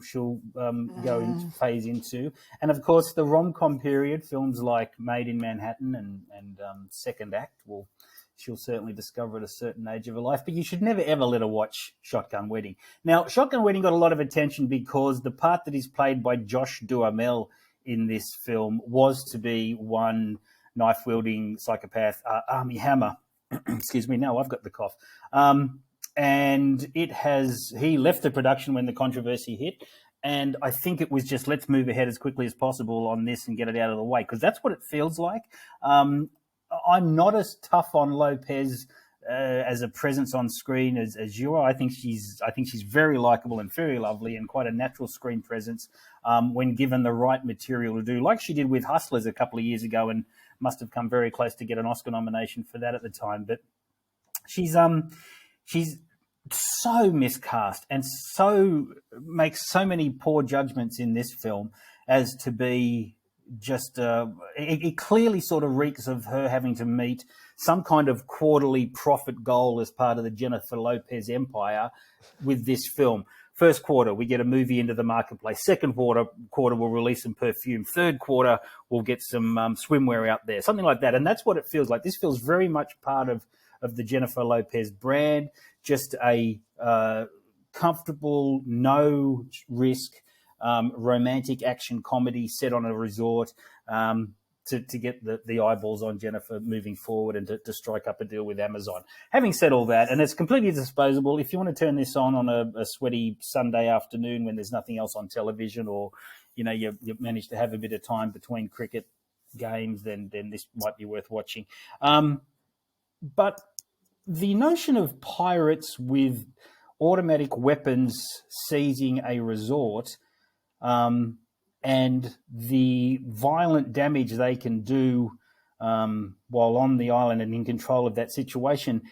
go into phase into. And of course, the rom-com period, films like Made in Manhattan and Second Act, she'll certainly discover at a certain age of her life. But you should never, ever let her watch Shotgun Wedding. Now, Shotgun Wedding got a lot of attention because the part that is played by Josh Duhamel in this film was to be one knife-wielding psychopath, Armie Hammer. Excuse me, now I've got the cough. And he left the production when the controversy hit. And I think it was just, let's move ahead as quickly as possible on this and get it out of the way, because that's what it feels like. I'm not as tough on Lopez as a presence on screen as you are. I think she's very likable and very lovely and quite a natural screen presence when given the right material to do, like she did with Hustlers a couple of years ago, and must have come very close to get an Oscar nomination for that at the time. But she's so miscast and makes so many poor judgments in this film as to be just it clearly sort of reeks of her having to meet some kind of quarterly profit goal as part of the Jennifer Lopez empire with this film. first quarter, we get a movie into the marketplace. Second quarter, we'll release some perfume. Third quarter, we'll get some swimwear out there, something like that. And that's what it feels like. This feels very much part of the Jennifer Lopez brand, just a comfortable, no risk, romantic action comedy set on a resort to get the eyeballs on Jennifer moving forward and to strike up a deal with Amazon. Having said all that, and it's completely disposable, if you want to turn this on a sweaty Sunday afternoon when there's nothing else on television, or you manage to have a bit of time between cricket games, then this might be worth watching. But the notion of pirates with automatic weapons seizing a resort, and the violent damage they can do while on the island and in control of that situation,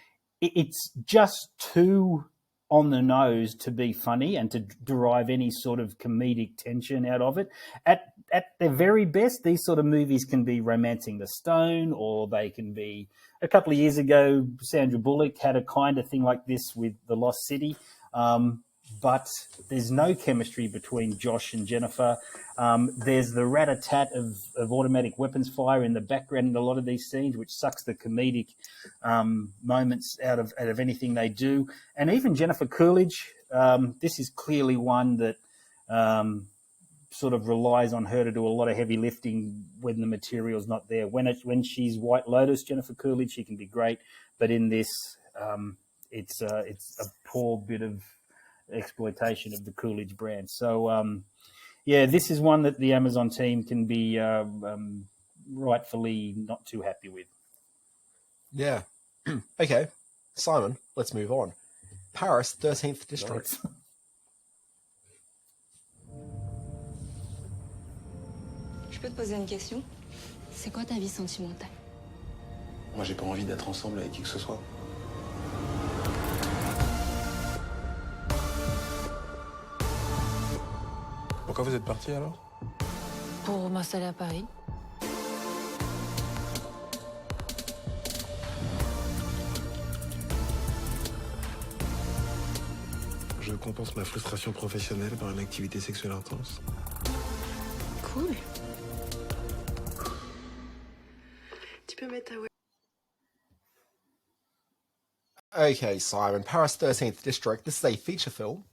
it's just too on the nose to be funny and to derive any sort of comedic tension out of it. At their very best, these sort of movies can be Romancing the Stone, or they can be... A couple of years ago, Sandra Bullock had a kind of thing like this with The Lost City, but there's no chemistry between Josh and Jennifer. There's the rat-a-tat of automatic weapons fire in the background in a lot of these scenes, which sucks the comedic moments out of anything they do. And even Jennifer Coolidge, this is clearly one that sort of relies on her to do a lot of heavy lifting when the material's not there. When she's White Lotus, Jennifer Coolidge, she can be great, but in this, it's a poor bit of exploitation of the Coolidge brand. So, this is one that the Amazon team can be rightfully not too happy with. Yeah. Okay, Simon, let's move on. Paris, 13th District. Je peux te poser une question? C'est quoi ta vie sentimentale? Moi, j'ai pas envie d'être ensemble avec qui que ce soit. Pourquoi vous êtes parti alors? Pour m'installer à Paris. Je compense ma frustration professionnelle par une activité sexuelle intense. Cool. Tu peux mettre ta web. Okay, Simon, Paris 13th District. This is a feature film.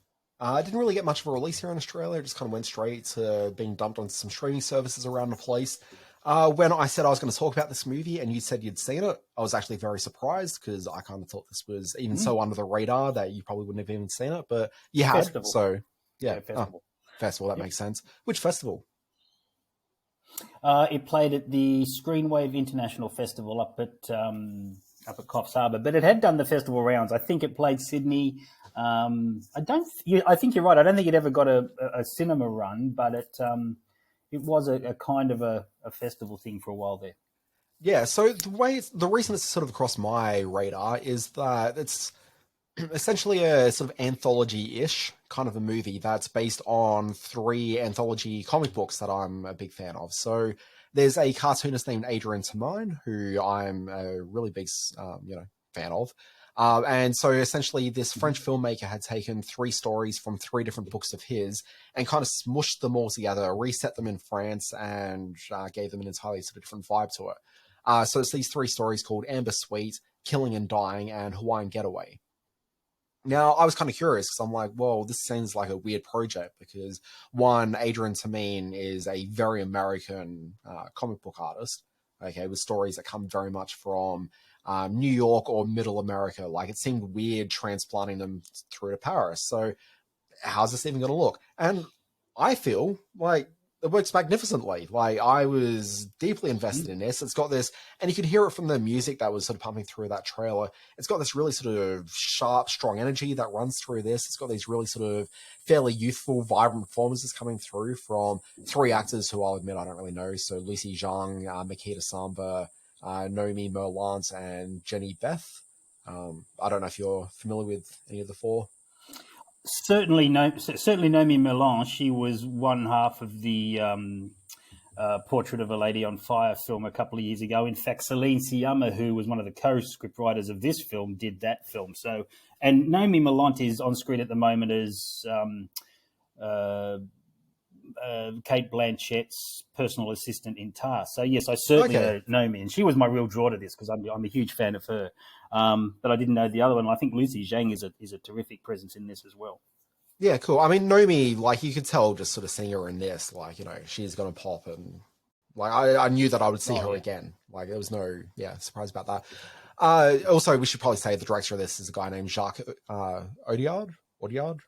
Didn't really get much of a release here in Australia. It just kind of went straight to being dumped on some streaming services around the place. When I said I was going to talk about this movie and you said you'd seen it, I was actually very surprised because I kind of thought this was even so under the radar that you probably wouldn't have even seen it, but you had. Festival. So, yeah. Festival. Festival, that makes sense. Which festival? It played at the Screenwave International Festival up at Coffs Harbour, but it had done the festival rounds. I think it played Sydney. I think you're right. I don't think it ever got a cinema run, but it was a kind of a festival thing for a while there. Yeah. So the reason it's sort of across my radar is that it's essentially a sort of anthology-ish kind of a movie that's based on 3 anthology comic books that I'm a big fan of. So there's a cartoonist named Adrian Tamine, who I'm a really big, fan of. And so essentially this French filmmaker had taken 3 stories from 3 different books of his and kind of smushed them all together, reset them in France, and gave them an entirely sort of different vibe to it. So it's these 3 stories called Amber Sweet, Killing and Dying, and Hawaiian Getaway. Now, I was kind of curious because I'm like, well, this seems like a weird project because, one, Adrian Tamine is a very American comic book artist, okay, with stories that come very much from New York or Middle America. Like, it seemed weird transplanting them through to Paris. So how's this even going to look? And I feel like it works magnificently. Like, I was deeply invested in this. It's got this, and you could hear it from the music that was sort of pumping through that trailer. It's got this really sort of sharp, strong energy that runs through this. It's got these really sort of fairly youthful, vibrant performances coming through from 3 actors who I'll admit I don't really know. So Lucy Zhang, Makita Samba, Nomi Merlant, and Jenny Beth. I don't know if you're familiar with any of the 4. Certainly Nomi Merlant. She was one half of the Portrait of a Lady on Fire film a couple of years ago. In fact, Celine Sciamma, who was one of the co-script writers of this film, did that film. So, and Naomi Millant is on screen at the moment as Kate Blanchett's personal assistant in Tar. So yes, I certainly know Naomi, and she was my real draw to this because I'm a huge fan of her. But I didn't know the other one. I think Lucy Zhang is a terrific presence in this as well. Yeah, cool. I mean, Naomi, like, you could tell just sort of seeing her in this, like, you know, she's going to pop, and like, I knew that I would see her again. Like, there was no, surprise about that. Also, we should probably say the director of this is a guy named Jacques Audiard. Yep.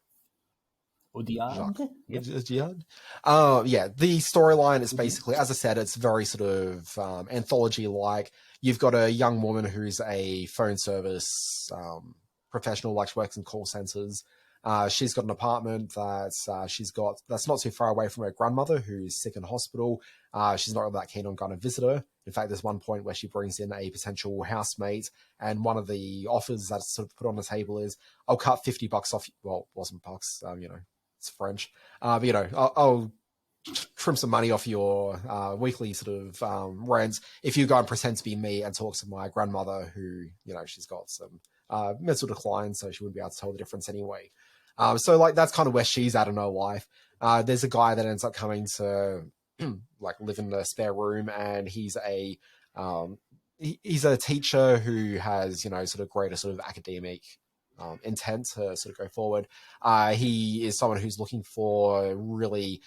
The storyline is basically, as I said, it's very sort of anthology-like. You've got a young woman who's a phone service professional, like she works in call centers. She's got an apartment that's not too far away from her grandmother, who's sick in hospital. She's not that keen on going to visit her. In fact, there's one point where she brings in a potential housemate, and one of the offers that's sort of put on the table is, "I'll cut $50 off." Well, it wasn't bucks, you know, it's French. But you know, I'll trim some money off your weekly sort of rent if you go and pretend to be me and talk to my grandmother, who, you know, she's got some mental decline, so she wouldn't be able to tell the difference anyway. So like that's kind of where she's at in her life. There's a guy that ends up coming to like live in the spare room, and he's a teacher who has, you know, sort of greater sort of academic intent to sort of go forward. He is someone who's looking for really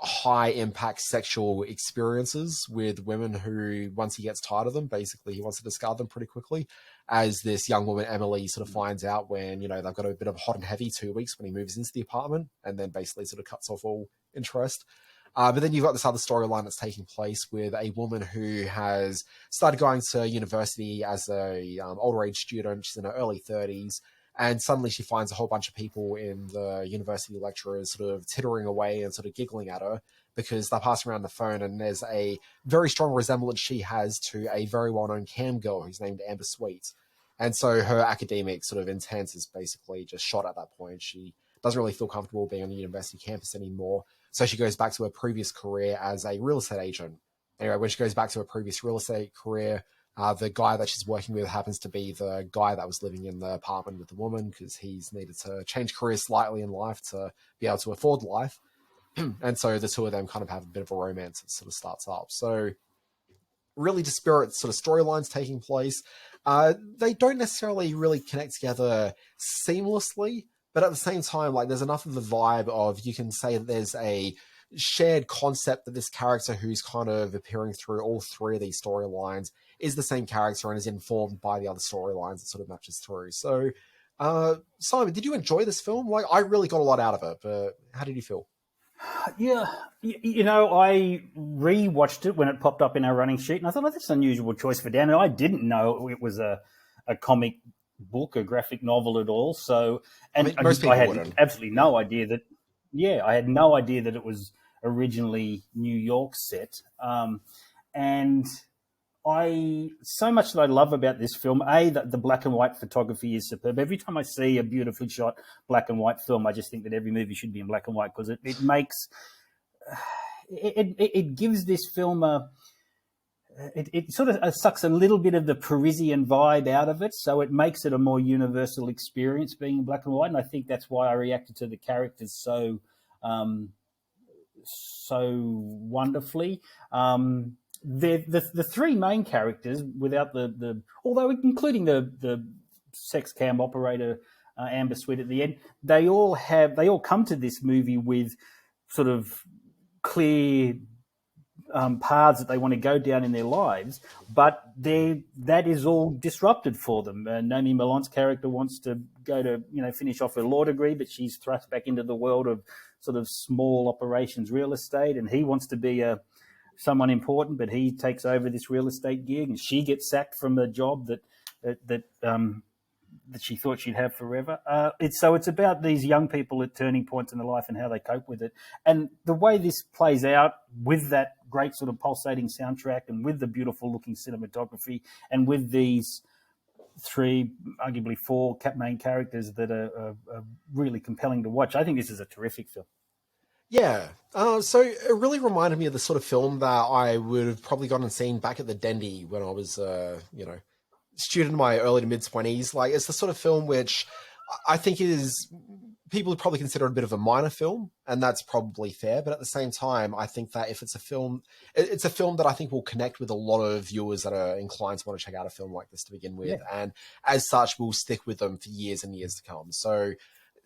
high impact sexual experiences with women who, once he gets tired of them, basically he wants to discard them pretty quickly, as this young woman Emily sort of finds out when, you know, they've got a bit of hot and heavy 2 weeks when he moves into the apartment, and then basically sort of cuts off all interest. But then you've got this other storyline that's taking place with a woman who has started going to university as a older age student. She's in her early 30s. And suddenly she finds a whole bunch of people in the university lecturers sort of tittering away and sort of giggling at her because they're passing around the phone, and there's a very strong resemblance she has to a very well-known cam girl who's named Amber Sweet. And so her academic sort of intent is basically just shot at that point. She doesn't really feel comfortable being on the university campus anymore. So she goes back to her previous career as a real estate agent. Anyway, when she goes back to her previous real estate career, the guy that she's working with happens to be the guy that was living in the apartment with the woman, because he's needed to change careers slightly in life to be able to afford life. And so the two of them kind of have a bit of a romance that sort of starts up. So really disparate sort of storylines taking place. They don't necessarily really connect together seamlessly, but at the same time, like, there's enough of the vibe of, you can say that there's a shared concept that this character who's kind of appearing through all three of these storylines is the same character and is informed by the other storylines that sort of matches through. So, Simon, did you enjoy this film? Like, I really got a lot out of it, but how did you feel? Yeah, you know, I re-watched it when it popped up in our running sheet, and I thought, oh, that's an unusual choice for Dan. And I didn't know it was a comic book, a graphic novel at all. So, and I mean, most people had absolutely no idea that. Yeah, I had no idea that it was originally New York set. And so much that I love about this film, that the black and white photography is superb. Every time I see a beautifully shot black and white film, I just think that every movie should be in black and white, because it makes, it gives this film it sort of sucks a little bit of the Parisian vibe out of it, so it makes it a more universal experience being in black and white. And I think that's why I reacted to the characters so wonderfully. The three main characters, without the although including the sex cam operator Amber Sweet at the end, they all come to this movie with sort of clear paths that they want to go down in their lives, but that is all disrupted for them. Naomi Millant's character wants to go to, finish off her law degree, but she's thrust back into the world of sort of small operations real estate, and he wants to be someone important, but he takes over this real estate gig, and she gets sacked from the job that she thought she'd have forever. It's about these young people at turning points in their life and how they cope with it. And the way this plays out with that great sort of pulsating soundtrack and with the beautiful looking cinematography and with these three, arguably four main characters that are really compelling to watch, I think this is a terrific film. Yeah. So it really reminded me of the sort of film that I would have probably gone and seen back at the Dendy when I was, student in my early to mid-20s. Like, it's the sort of film which I think is, people would probably consider it a bit of a minor film, and that's probably fair. But at the same time, I think that if it's a film that I think will connect with a lot of viewers that are inclined to want to check out a film like this to begin with. Yeah. And as such, will stick with them for years and years to come. So,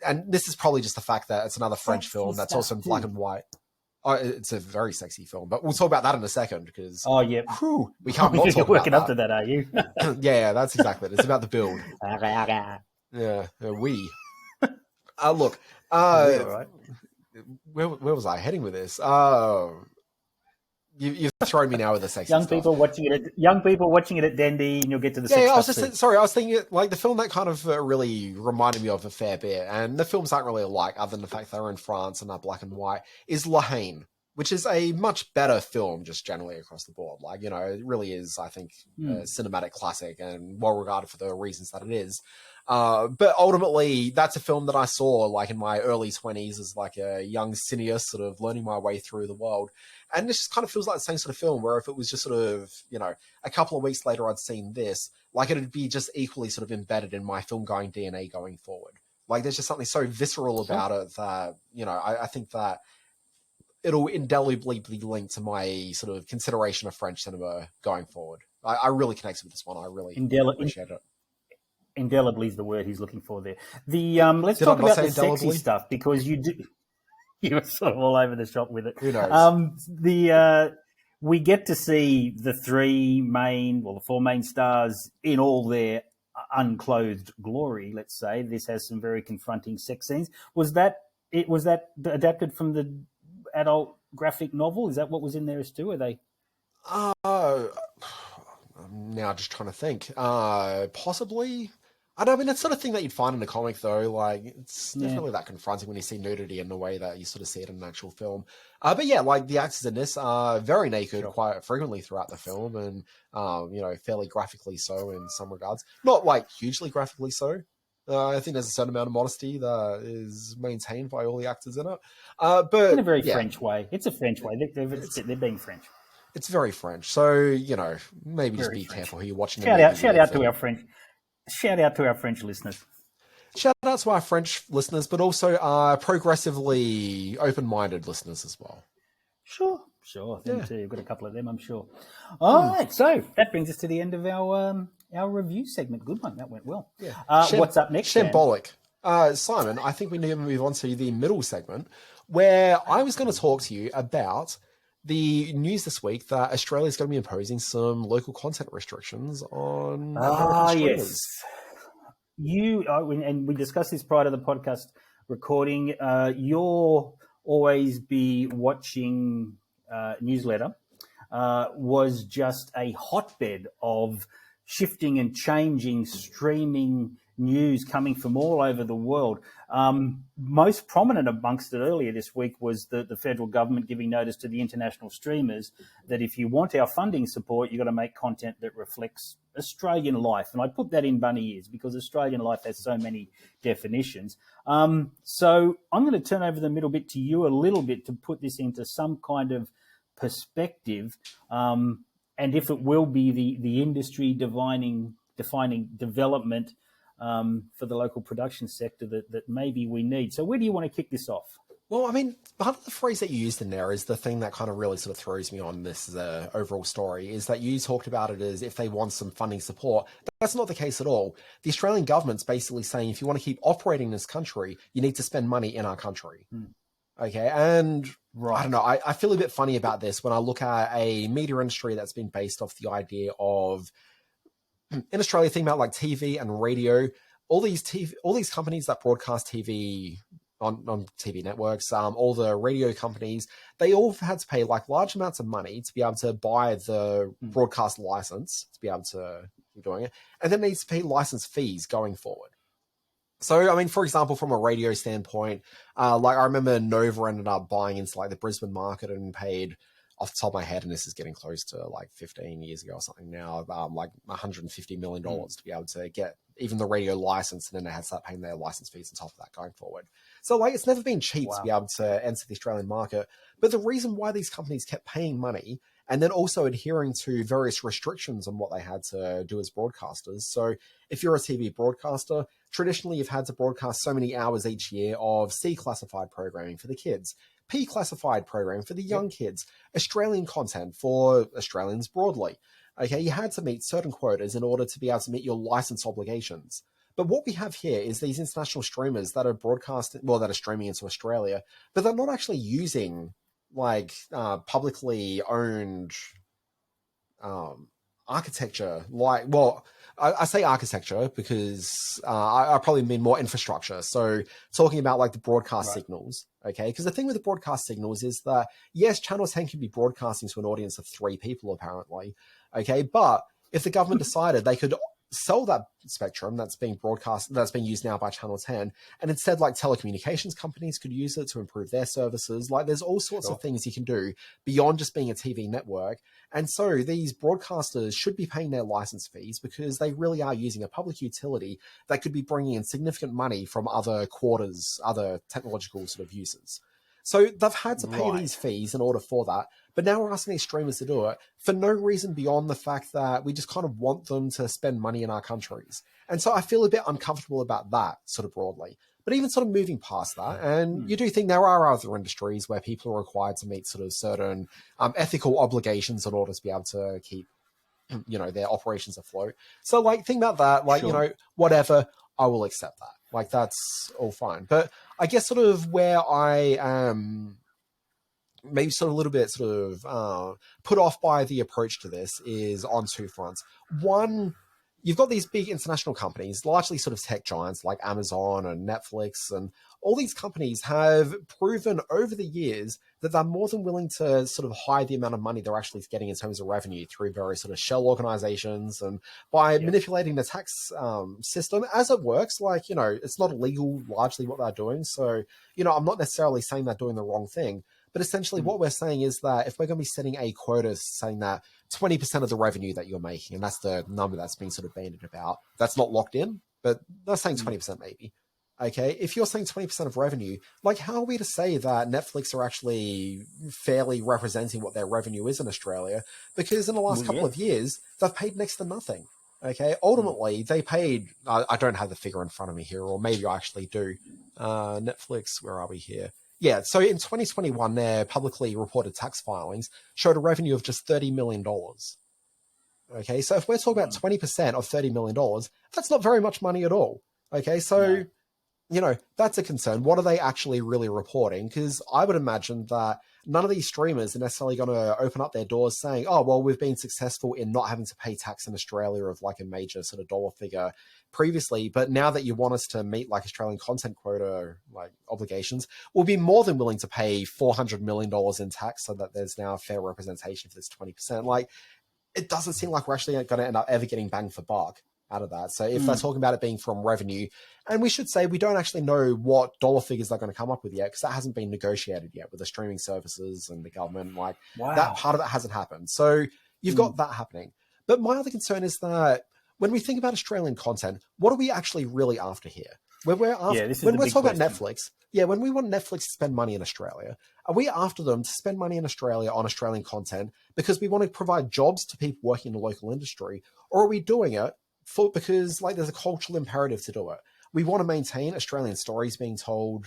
and this is probably just the fact that it's another French film that's also in black and white. Oh, it's a very sexy film, but we'll talk about that in a second because we can't not talk working about up to that, are you? yeah, that's exactly it. It's about the build. Yeah, we. Look, right. where was I heading with this? You've thrown me now with the sexy young stuff. people watching it at Dendy, and you'll get to the I was thinking like the film that kind of really reminded me of a fair bit, and the films aren't really alike other than the fact they're in France and are black and white, is La Haine, which is a much better film just generally across the board. Like, it really is, I think, a cinematic classic and well regarded for the reasons that it is. But ultimately, that's a film that I saw like in my early 20s as like a young cineast sort of learning my way through the world. And it just kind of feels like the same sort of film where if it was just sort of, a couple of weeks later I'd seen this, like it'd be just equally sort of embedded in my film going DNA going forward. Like there's just something so visceral about it that, I think that it'll indelibly be linked to my sort of consideration of French cinema going forward. I really connected with this one. I really appreciate it. Indelibly is the word he's looking for there. Let's talk about the sexy stuff because you were sort of all over the shop with it. Who knows? We get to see the the 4 main stars in all their unclothed glory. Let's say this has some very confronting sex scenes. Was that adapted from the adult graphic novel? Is that what was in there as too? Are they? I'm now just trying to think. Possibly. I don't mean, that's sort of thing that you'd find in a comic, though. Like, it's never really that confronting when you see nudity in the way that you sort of see it in an actual film. But yeah, like the actors in this are very naked quite frequently throughout the film, and fairly graphically so in some regards. Not like hugely graphically so. I think there's a certain amount of modesty that is maintained by all the actors in it. But in a very French way. It's a French way. They're being French. It's very French. So, maybe just be careful who you're watching. Shout out to our French. Shout out to our French listeners. Shout out to our French listeners, but also our progressively open-minded listeners as well. Sure. Them too. You've got a couple of them, I'm sure. All right, so that brings us to the end of our review segment. Good one. That went well. Yeah. What's up next? Shambolic. Simon, I think we need to move on to the middle segment, where I was going to talk to you about the news this week that Australia is going to be imposing some local content restrictions on yes. And we discussed this prior to the podcast recording. You'll always be watching newsletter was just a hotbed of shifting and changing streaming news coming from all over the world. Most prominent amongst it earlier this week was the federal government giving notice to the international streamers that if you want our funding support, you've got to make content that reflects Australian life. And I put that in bunny ears because Australian life has so many definitions. So I'm going to turn over the middle bit to you a little bit to put this into some kind of perspective. And if it will be the industry defining development for the local production sector that maybe we need. So where do you want to kick this off? Well, I mean, part of the phrase that you used in there is the thing that kind of really sort of throws me on this overall story, is that you talked about it as if they want some funding support. That's not the case at all. The Australian government's basically saying if you want to keep operating this country, you need to spend money in our country. Okay, and I don't know, I feel a bit funny about this when I look at a media industry that's been based off the idea of, in Australia, think about like TV and radio, all these companies that broadcast TV on TV networks, all the radio companies, they all had to pay like large amounts of money to be able to buy the broadcast license to be able to keep doing it, and then needs to pay license fees going forward. So, I mean, for example, from a radio standpoint, like I remember Nova ended up buying into like the Brisbane market and paid off the top of my head, and this is getting close to like 15 years ago or something now, like $150 million to be able to get even the radio license, and then they had to start paying their license fees on top of that going forward. So like, it's never been cheap to be able to enter the Australian market. But the reason why these companies kept paying money and then also adhering to various restrictions on what they had to do as broadcasters. So if you're a TV broadcaster, traditionally you've had to broadcast so many hours each year of C classified programming for the kids, P classified programming for the young kids, Australian content for Australians broadly. Okay, you had to meet certain quotas in order to be able to meet your license obligations. But what we have here is these international streamers that are broadcasting, well, that are streaming into Australia, but they're not actually using like publicly owned architecture. Like, well, I say architecture because I probably mean more infrastructure. So talking about like the broadcast signals, okay? Because the thing with the broadcast signals is that, yes, Channel 10 can be broadcasting to an audience of 3 people apparently, okay? But if the government decided they could sell that spectrum that's being broadcast, that's being used now by Channel 10, and instead like telecommunications companies could use it to improve their services. Like there's all sorts of things you can do beyond just being a TV network. And so these broadcasters should be paying their license fees because they really are using a public utility that could be bringing in significant money from other quarters, other technological sort of uses. So they've had to pay these fees in order for that. But now we're asking these streamers to do it for no reason beyond the fact that we just kind of want them to spend money in our countries. And so I feel a bit uncomfortable about that sort of broadly. But even sort of moving past that, and you do think there are other industries where people are required to meet sort of certain ethical obligations in order to be able to keep, you know, their operations afloat. So like, think about that, like, you know, whatever, I will accept that. Like, that's all fine. But I guess sort of where I am maybe sort of a little bit sort of put off by the approach to this is on 2 fronts. One, you've got these big international companies, largely sort of tech giants like Amazon and Netflix, and all these companies have proven over the years that they're more than willing to sort of hide the amount of money they're actually getting in terms of revenue through various sort of shell organizations and by manipulating the tax system as it works. Like, you know, it's not illegal largely what they're doing. So, you know, I'm not necessarily saying they're doing the wrong thing, but essentially what we're saying is that if we're going to be setting a quota saying that 20% of the revenue that you're making, and that's the number that's being sort of bandied about, that's not locked in, but they're saying 20% maybe. Okay, if you're saying 20% of revenue, like how are we to say that Netflix are actually fairly representing what their revenue is in Australia? Because in the last couple of years, they've paid next to nothing. Okay, ultimately, they paid, I don't have the figure in front of me here, or maybe I actually do. Netflix, where are we here? Yeah, so in 2021, their publicly reported tax filings showed a revenue of just $30 million. Okay, so if we're talking about 20% of $30 million, that's not very much money at all. Okay, so, you know, that's a concern. What are they actually really reporting? Because I would imagine that none of these streamers are necessarily going to open up their doors saying, oh, well, we've been successful in not having to pay tax in Australia of like a major sort of dollar figure previously, but now that you want us to meet like Australian content quota like obligations, we'll be more than willing to pay $400 million in tax so that there's now a fair representation for this 20%. Like, it doesn't seem like we're actually going to end up ever getting bang for buck out of that. So if they're talking about it being from revenue, and we should say we don't actually know what dollar figures they're going to come up with yet, because that hasn't been negotiated yet with the streaming services and the government. Like, that part of it hasn't happened. So you've got that happening. But my other concern is that when we think about Australian content, what are we actually really after here? When we're after, when we're talking about Netflix, when we want Netflix to spend money in Australia, are we after them to spend money in Australia on Australian content because we want to provide jobs to people working in the local industry? Or are we doing it because like there's a cultural imperative to do it? We want to maintain Australian stories being told.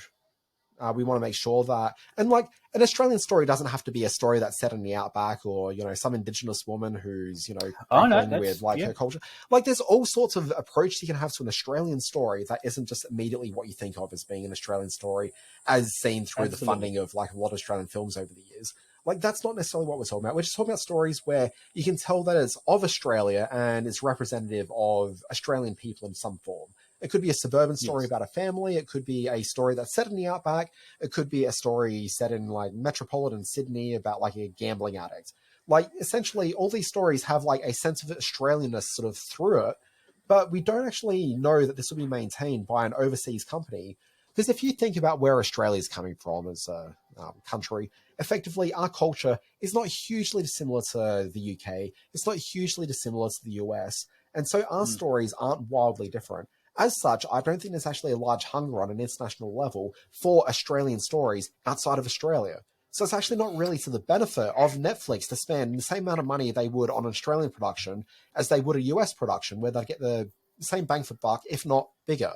We want to make sure that, and like an Australian story doesn't have to be a story that's set in the outback or, you know, some Indigenous woman who's, you know, with like her culture. Like there's all sorts of approach you can have to an Australian story that isn't just immediately what you think of as being an Australian story as seen through the funding of like a lot of Australian films over the years. Like that's not necessarily what we're talking about. We're just talking about stories where you can tell that it's of Australia and it's representative of Australian people in some form. It could be a suburban story about a family. It could be a story that's set in the outback. It could be a story set in like metropolitan Sydney about like a gambling addict. Like essentially all these stories have like a sense of Australianness sort of through it, but we don't actually know that this will be maintained by an overseas company. Because if you think about where Australia is coming from as country. Effectively, our culture is not hugely dissimilar to the UK. It's not hugely dissimilar to the US. And so our stories aren't wildly different. As such, I don't think there's actually a large hunger on an international level for Australian stories outside of Australia. So it's actually not really to the benefit of Netflix to spend the same amount of money they would on an Australian production as they would a US production, where they'd get the same bang for buck, if not bigger.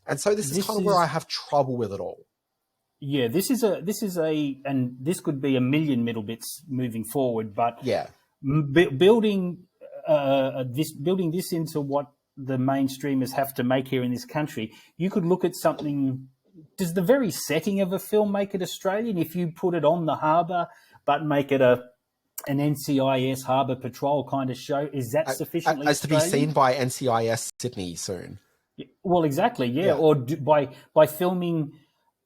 And so this is kind of where I have trouble with it all. Yeah, this is a, and this could be a million middle bits moving forward, but yeah, building this into what the mainstreamers have to make here in this country, you could look at something. Does the very setting of a film make it Australian? If you put it on the harbour, but make it an NCIS harbour patrol kind of show, is that sufficiently as to be Australian? seen by NCIS Sydney soon? Well, exactly, yeah. Or by filming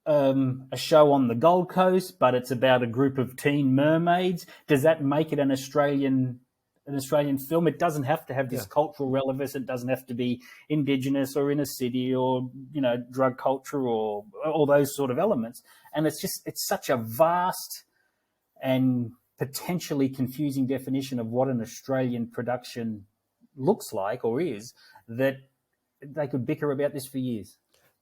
a show on the Gold Coast, but it's about a group of teen mermaids. Does that make it an Australian film? It doesn't have to have this cultural relevance. It doesn't have to be Indigenous or inner city or, drug culture or all those sort of elements. And it's such a vast and potentially confusing definition of what an Australian production looks like or is, that they could bicker about this for years.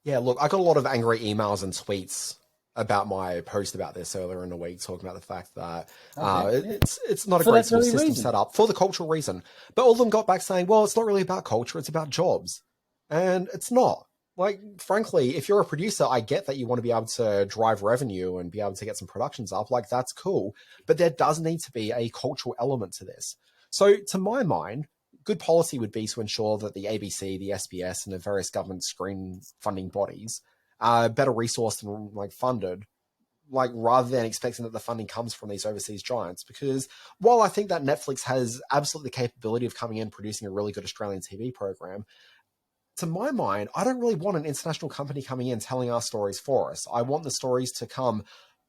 Yeah, look, I got a lot of angry emails and tweets about my post about this earlier in the week, talking about the fact that it's not a great sort of system set up for the cultural reason. But all of them got back saying, well, it's not really about culture, it's about jobs. And it's not. Like, frankly, if you're a producer, I get that you want to be able to drive revenue and be able to get some productions up. Like, that's cool. But there does need to be a cultural element to this. So, to my mind, good policy would be to ensure that the ABC, the SBS, and the various government screen funding bodies are better resourced and funded, rather than expecting that the funding comes from these overseas giants. Because while I think that Netflix has absolutely the capability of coming in and producing a really good Australian TV program, to my mind, I don't really want an international company coming in telling our stories for us. I want the stories to come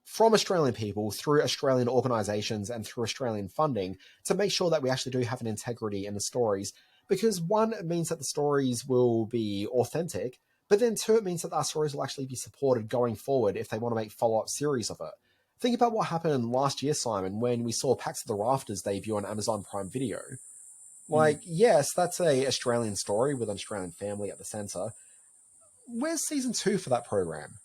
from Australian people through Australian organisations and through Australian funding to make sure that we actually do have an integrity in the stories. Because one, it means that the stories will be authentic, but then two, it means that our stories will actually be supported going forward if they want to make follow-up series of it. Think about what happened last year, Simon, when we saw Pax of the Rafters debut on Amazon Prime Video. Yes, that's a Australian story with an Australian family at the centre. Where's season 2 for that program?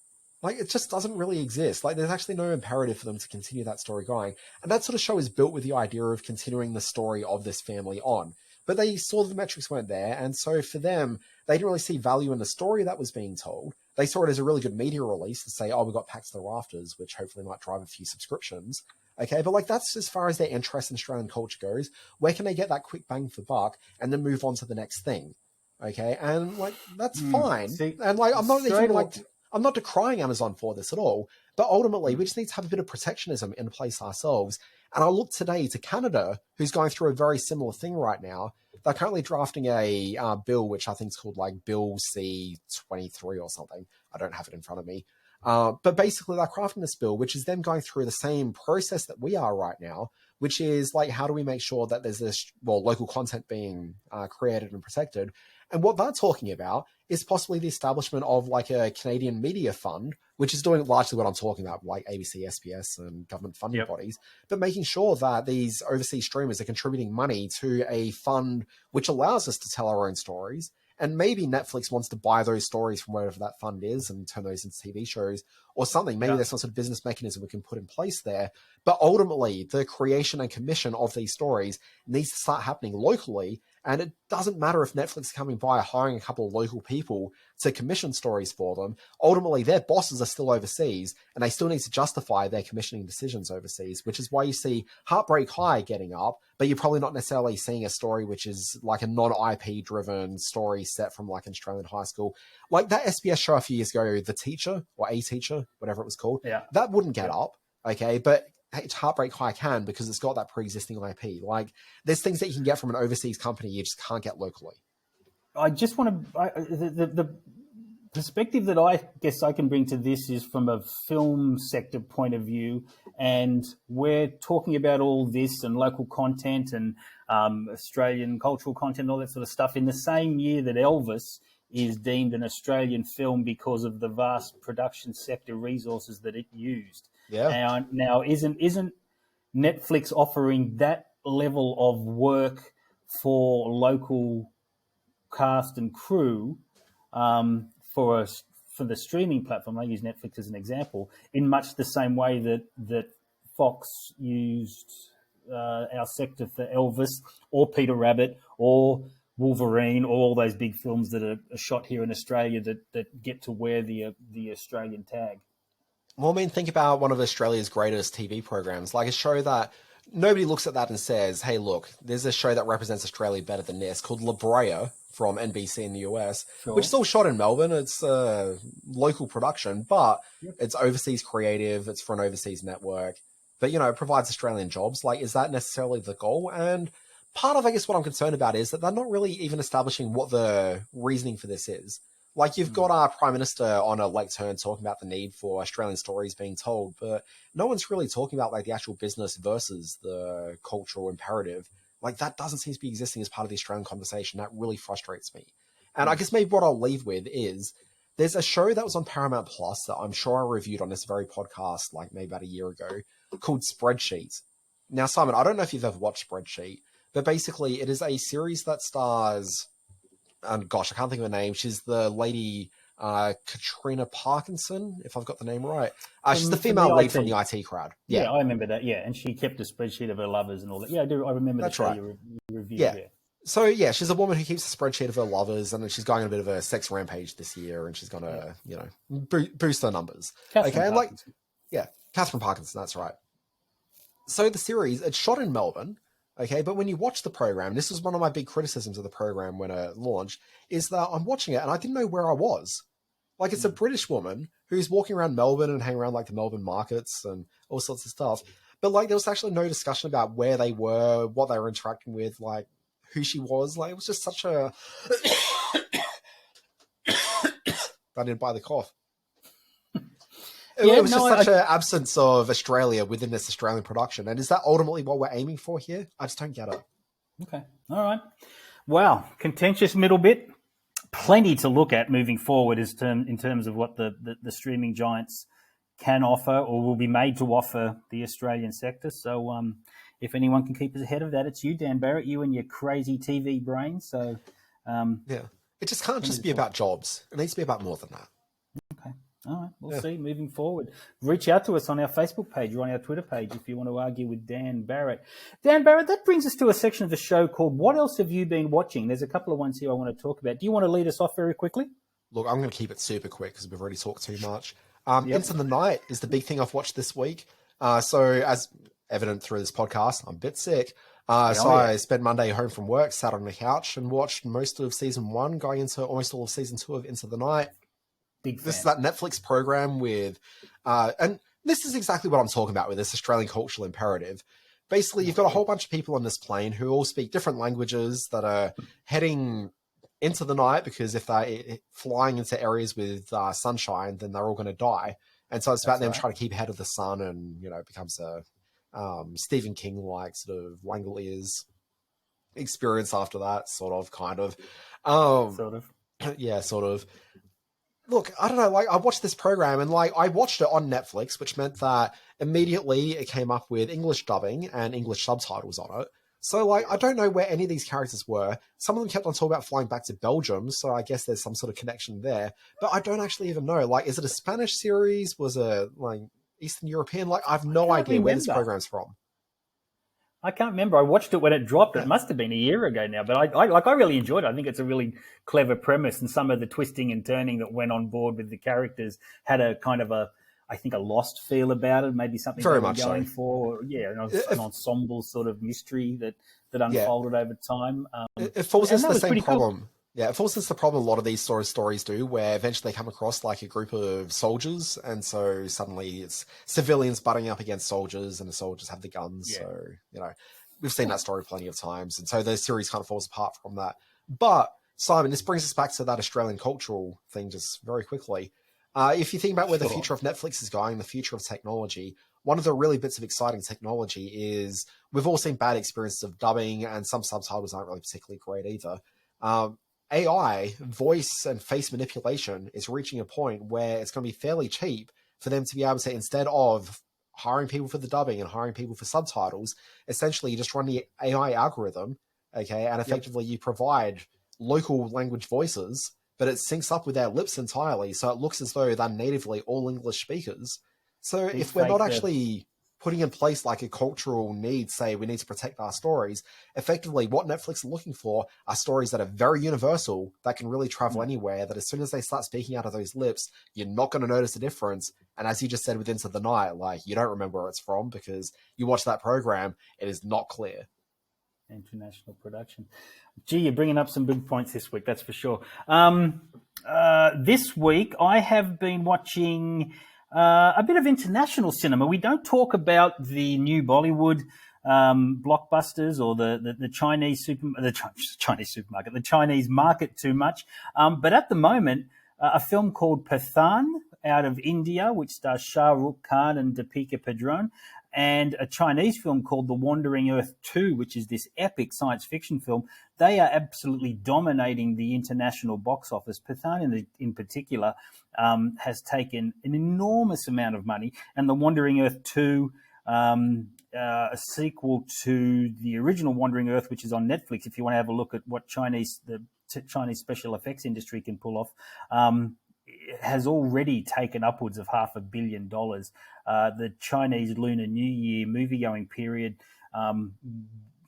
It just doesn't really exist. There's actually no imperative for them to continue that story going. And that sort of show is built with the idea of continuing the story of this family on. But they saw the metrics weren't there, and so for them, they didn't really see value in the story that was being told. They saw it as a really good media release to say, oh, we've got Pax of the Rafters, which hopefully might drive a few subscriptions. Okay, but that's as far as their interest in Australian culture goes. Where can they get that quick bang for buck and then move on to the next thing? Okay, and that's fine. And I'm not decrying Amazon for this at all, but ultimately we just need to have a bit of protectionism in place ourselves. And I look today to Canada, who's going through a very similar thing right now. They're currently drafting a bill, which I think is called Bill C-23 or something. I don't have it in front of me. But basically they're crafting this bill, which is them going through the same process that we are right now, which is how do we make sure that there's this, local content being created and protected. And what they're talking about is possibly the establishment of a Canadian media fund, which is doing largely what I'm talking about, ABC, SBS and government funding bodies, but making sure that these overseas streamers are contributing money to a fund which allows us to tell our own stories. And maybe Netflix wants to buy those stories from wherever that fund is and turn those into TV shows or something. Maybe there's some sort of business mechanism we can put in place there. But ultimately, the creation and commission of these stories needs to start happening locally. And it doesn't matter if Netflix is coming by hiring a couple of local people to commission stories for them. Ultimately, their bosses are still overseas and they still need to justify their commissioning decisions overseas, which is why you see Heartbreak High getting up, but you're probably not necessarily seeing a story which is a non-IP driven story set from an Australian high school. That SBS show a few years ago, The Teacher or A Teacher, whatever it was called, that wouldn't get up, okay? But Heartbreak High can because it's got that pre-existing IP. There's things that you can get from an overseas company you just can't get locally. I just want to... The perspective that I guess I can bring to this is from a film sector point of view, and we're talking about all this and local content and Australian cultural content and all that sort of stuff in the same year that Elvis is deemed an Australian film because of the vast production sector resources that it used. Yeah. Now isn't Netflix offering that level of work for local cast and crew for the streaming platform? I use Netflix as an example, in much the same way that Fox used our sector for Elvis or Peter Rabbit or Wolverine, or all those big films that are shot here in Australia that get to wear the Australian tag. Well, I mean, think about one of Australia's greatest TV programs, like a show that nobody looks at that and says, hey, look, there's a show that represents Australia better than this called La Brea from NBC in the US, which is all shot in Melbourne. It's a local production, but it's overseas creative. It's for an overseas network. But, it provides Australian jobs. Like, is that necessarily the goal? And part of, I guess, what I'm concerned about is that they're not really even establishing what the reasoning for this is. Like, you've got our Prime Minister on a lake turn talking about the need for Australian stories being told, but no one's really talking about, like, the actual business versus the cultural imperative. Like, that doesn't seem to be existing as part of the Australian conversation. That really frustrates me. And I guess maybe what I'll leave with is there's a show that was on Paramount Plus that I'm sure I reviewed on this very podcast, like, maybe about a year ago, called Spreadsheet. Now, Simon, I don't know if you've ever watched Spreadsheet, but basically it is a series that stars... gosh, I can't think of her name. She's the lady, Katrina Parkinson, if I've got the name right. She's the female lead from the IT Crowd. Yeah, I remember that. Yeah, and she kept a spreadsheet of her lovers and all that. Yeah, I do. I remember the show you reviewed. Yeah. So, yeah, she's a woman who keeps a spreadsheet of her lovers, and she's going on a bit of a sex rampage this year, and she's going to, boost her numbers. Catherine Parkinson. Catherine Parkinson, that's right. So the series, it's shot in Melbourne. Okay, but when you watch the program, this was one of my big criticisms of the program when it launched, is that I'm watching it and I didn't know where I was. Like, it's a British woman who's walking around Melbourne and hanging around, like, the Melbourne markets and all sorts of stuff. But, like, there was actually no discussion about where they were, what they were interacting with, like, who she was. Like, it was just such a... I didn't buy the cough. It was just such an absence of Australia within this Australian production. And is that ultimately what we're aiming for here? I just don't get it. Okay. All right. Well, contentious middle bit. Plenty to look at moving forward in terms of what the streaming giants can offer or will be made to offer the Australian sector. So if anyone can keep us ahead of that, it's you, Dan Barrett, you and your crazy TV brain. So it just can't just be about jobs. It needs to be about more than that. Okay. All right, we'll see moving forward. Reach out to us on our Facebook page or on our Twitter page if you want to argue with Dan Barrett. Dan Barrett, that brings us to a section of the show called What Else Have You Been Watching? There's a couple of ones here I want to talk about. Do you want to lead us off very quickly? Look, I'm going to keep it super quick because we've already talked too much. Into the Night is the big thing I've watched this week. So as evident through this podcast, I'm a bit sick. I spent Monday home from work, sat on the couch and watched most of season 1, going into almost all of season 2 of Into the Night. This is that Netflix program with, and this is exactly what I'm talking about with this Australian cultural imperative. Basically, you've got a whole bunch of people on this plane who all speak different languages that are heading into the night because if they're flying into areas with sunshine, then they're all going to die. And so it's about them trying to keep ahead of the sun, and it becomes a Stephen King-like sort of Langoliers experience after that, sort of, kind of. Sort of. Yeah, sort of. Look, I don't know, like, I watched this program and, like, I watched it on Netflix, which meant that immediately it came up with English dubbing and English subtitles on it. So, like, I don't know where any of these characters were. Some of them kept on talking about flying back to Belgium, so I guess there's some sort of connection there. But I don't actually even know. Like, is it a Spanish series? Was it, like, Eastern European? Like, I have no idea where this program's from. I can't remember. I watched it when it dropped. It must have been a year ago now, but I really enjoyed it. I think it's a really clever premise, and some of the twisting and turning that went on board with the characters had a kind of a Lost feel about it. Maybe something very they were much going so. For. Yeah, an ensemble sort of mystery that unfolded over time. It falls into the same problem. Cool. Yeah, it falls into the problem a lot of these sort of stories do, where eventually they come across like a group of soldiers, and so suddenly it's civilians butting up against soldiers, and the soldiers have the guns. Yeah. So, we've seen that story plenty of times, and so the series kind of falls apart from that. But, Simon, this brings us back to that Australian cultural thing just very quickly. If you think about where the future of Netflix is going, the future of technology, one of the really bits of exciting technology is we've all seen bad experiences of dubbing, and some subtitles aren't really particularly great either. AI, voice and face manipulation is reaching a point where it's going to be fairly cheap for them to be able to, instead of hiring people for the dubbing and hiring people for subtitles, essentially you just run the AI algorithm, okay, and effectively you provide local language voices, but it syncs up with their lips entirely, so it looks as though they're natively all English speakers. So if we're not actually putting in place like a cultural need, say we need to protect our stories, effectively what Netflix are looking for are stories that are very universal, that can really travel anywhere, that as soon as they start speaking out of those lips, you're not going to notice a difference. And as you just said with Into the Night, like you don't remember where it's from because you watch that program, it is not clear. International production. Gee, you're bringing up some big points this week, that's for sure. This week, I have been watching a bit of international cinema. We don't talk about the new Bollywood blockbusters or the Chinese supermarket, the Chinese market too much. But at the moment, a film called Pathan out of India, which stars Shah Rukh Khan and Deepika Padukone, and a Chinese film called The Wandering Earth 2, which is this epic science fiction film. They are absolutely dominating the international box office. Pathan in particular has taken an enormous amount of money, and The Wandering Earth 2, a sequel to the original Wandering Earth, which is on Netflix, if you want to have a look at what the Chinese special effects industry can pull off, has already taken upwards of $500 million. The Chinese Lunar New Year movie-going period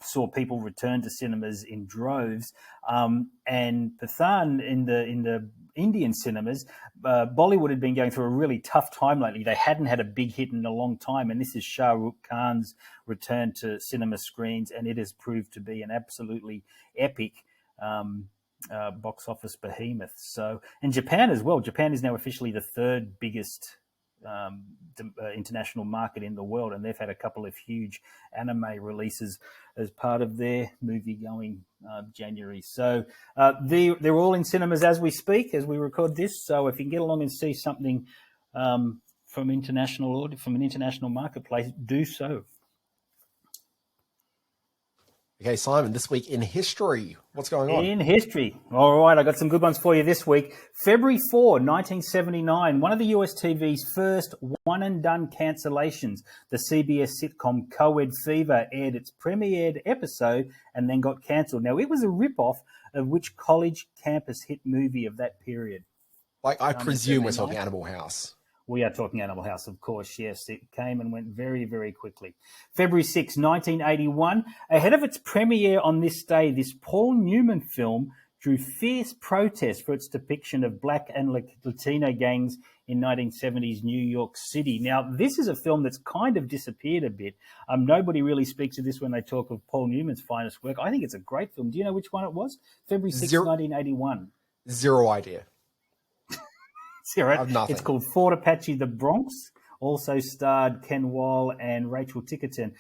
saw people return to cinemas in droves, and Pathan in the Indian cinemas, Bollywood had been going through a really tough time lately. They hadn't had a big hit in a long time, and this is Shah Rukh Khan's return to cinema screens, and it has proved to be an absolutely epic box office behemoth. So, and Japan as well. Japan is now officially the third biggest international market in the world, and they've had a couple of huge anime releases as part of their movie-going January. So they're all in cinemas as we speak, as we record this. So if you can get along and see something from an international marketplace, do so. Okay, Simon, this week in history, what's going on? In history. All right, I got some good ones for you this week. February 4, 1979, one of the US TV's first one-and-done cancellations. The CBS sitcom Co-Ed Fever aired its premiered episode and then got cancelled. Now, it was a rip-off of which college campus hit movie of that period? Like, I presume we're talking Animal House. We are talking Animal House, of course, yes. It came and went very, very quickly. February 6, 1981, ahead of its premiere on this day, this Paul Newman film drew fierce protest for its depiction of black and Latino gangs in 1970s New York City. Now, this is a film that's kind of disappeared a bit. Nobody really speaks of this when they talk of Paul Newman's finest work. I think it's a great film. Do you know which one it was? February 6, 1981. Zero idea. Right? It's called Fort Apache, The Bronx. Also starred Ken Wall and Rachel Tickerton.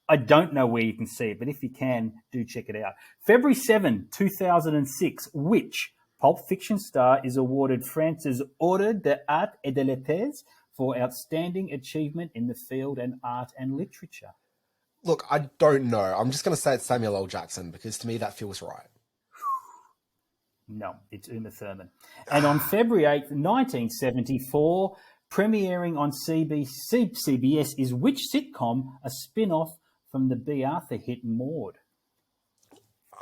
I don't know where you can see it, but if you can, do check it out. February 7, 2006, which Pulp Fiction star is awarded France's Ordre d'Art et de Lettres for outstanding achievement in the field and art and literature? Look, I don't know. I'm just going to say it's Samuel L. Jackson because to me that feels right. No, it's Uma Thurman. And on February 8th, 1974, premiering on CBS is which sitcom, a spin-off from the B. Arthur hit Maude?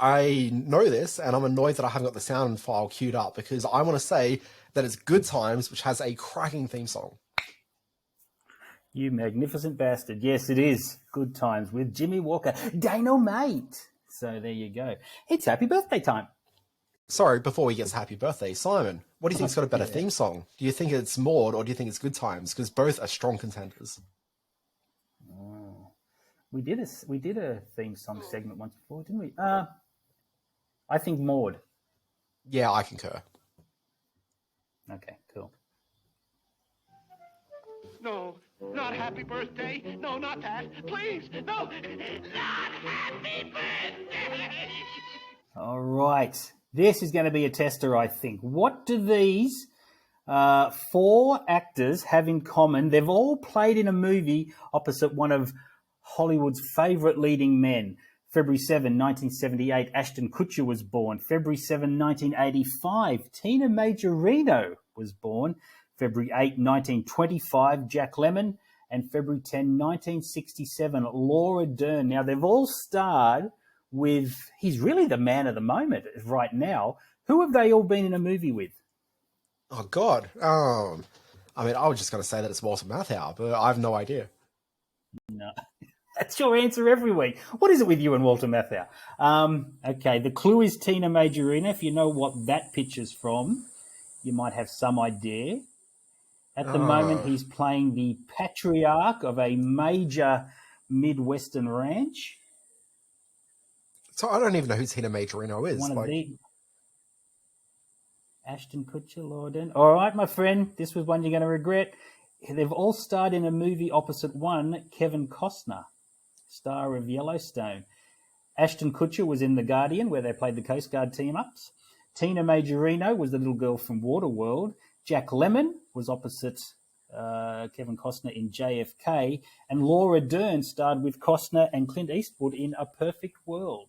I know this, and I'm annoyed that I haven't got the sound file queued up because I want to say that it's Good Times, which has a cracking theme song. You magnificent bastard. Yes, it is Good Times with Jimmy Walker. Dynamite. So there you go. It's happy birthday time. Sorry, before we get to happy birthday, Simon, what do you think's got a better theme song? Do you think it's Maude or do you think it's Good Times? Because both are strong contenders. Oh. We did a theme song segment once before, didn't we? I think Maude. Yeah, I concur. Okay, cool. No, not happy birthday. No, not that. Please, no, not happy birthday. All right. This is going to be a tester, I think. What do these four actors have in common? They've all played in a movie opposite one of Hollywood's favourite leading men. February 7, 1978, Ashton Kutcher was born. February 7, 1985, Tina Majorino was born. February 8, 1925, Jack Lemmon. and February 10, 1967, Laura Dern. Now, they've all starred with, he's really the man of the moment right now. Who have they all been in a movie with? Oh, God. I mean, I was just going to say that it's Walter Matthau, but I have no idea. No. That's your answer every week. What is it with you and Walter Matthau? Okay, the clue is Tina Majorina. If you know what that picture's from, you might have some idea. At the moment, he's playing the patriarch of a major Midwestern ranch. So I don't even know who Tina Majorino is. One of the Ashton Kutcher, Laura Dern. All right, my friend, this was one you're going to regret. They've all starred in a movie opposite one, Kevin Costner, star of Yellowstone. Ashton Kutcher was in The Guardian, where they played the Coast Guard team-ups. Tina Majorino was the little girl from Waterworld. Jack Lemmon was opposite Kevin Costner in JFK. And Laura Dern starred with Costner and Clint Eastwood in A Perfect World.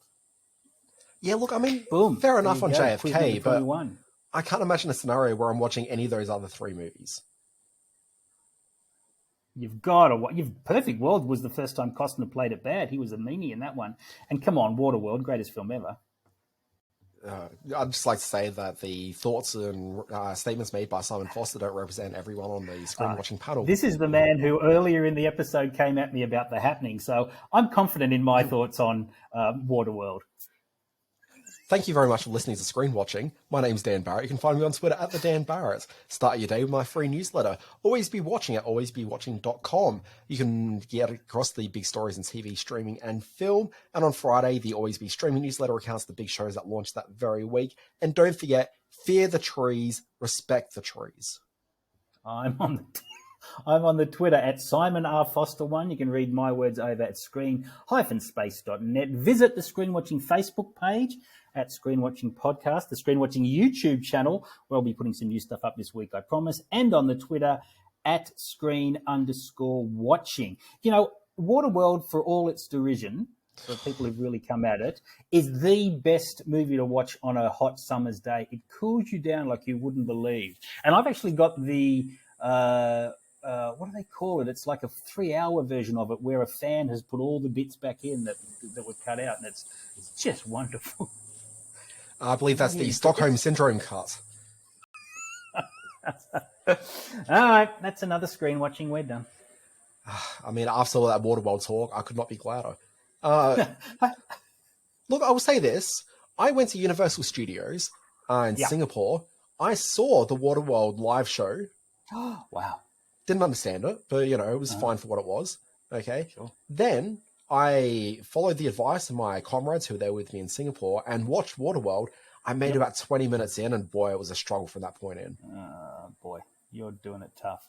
Yeah, look, I mean, boom, fair enough on JFK, but 21. I can't imagine a scenario where I'm watching any of those other three movies. You've got to watch. Perfect World was the first time Costner played it bad. He was a meanie in that one. And come on, Waterworld, greatest film ever. I'd just like to say that the thoughts and statements made by Simon Foster don't represent everyone on the screen-watching panel. This is the man who earlier in the episode came at me about The Happening, so I'm confident in my thoughts on Waterworld. Thank you very much for listening to Screen Watching. My name's Dan Barrett. You can find me on Twitter at the Dan Barrett. Start your day with my free newsletter. Always Be Watching at alwaysbewatching.com. You can get across the big stories in TV, streaming, and film. And on Friday, the Always Be Streaming newsletter accounts the big shows that launch that very week. And don't forget, fear the trees, respect the trees. I'm on the Twitter at Simon R. Foster1. You can read my words over at screen-space.net. Visit the Screen Watching Facebook page at Screen Watching Podcast, the Screen Watching YouTube channel, where I'll be putting some new stuff up this week, I promise, and on the Twitter at screen_watching. You know, Waterworld, for all its derision, for people who've really come at it, is the best movie to watch on a hot summer's day. It cools you down like you wouldn't believe. And I've actually got the... what do they call it? It's like a 3-hour version of it where a fan has put all the bits back in that were cut out, and it's just wonderful. I believe that's the Stockholm Syndrome cut. All right, that's another Screen Watching. We're done. I mean, after all that Waterworld talk, I could not be gladder. Look, I will say this. I went to Universal Studios in Singapore. I saw the Waterworld live show. Wow. Didn't understand it, but, you know, it was fine for what it was. Okay. Sure. Then I followed the advice of my comrades who were there with me in Singapore and watched Waterworld. I made about 20 minutes in, and boy, it was a struggle from that point in. Boy, you're doing it tough.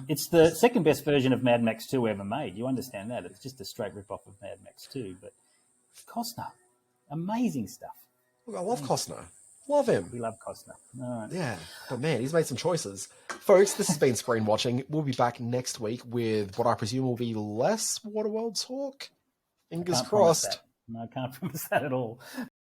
It's the second best version of Mad Max 2 ever made. You understand that. It's just a straight rip-off of Mad Max 2. But Costner, amazing stuff. Look, I love Costner. Love him. We love Costner. All right. Yeah, but man, he's made some choices. Folks, this has been Screen Watching. We'll be back next week with what I presume will be less Waterworld talk. Fingers crossed. No, I can't promise that at all.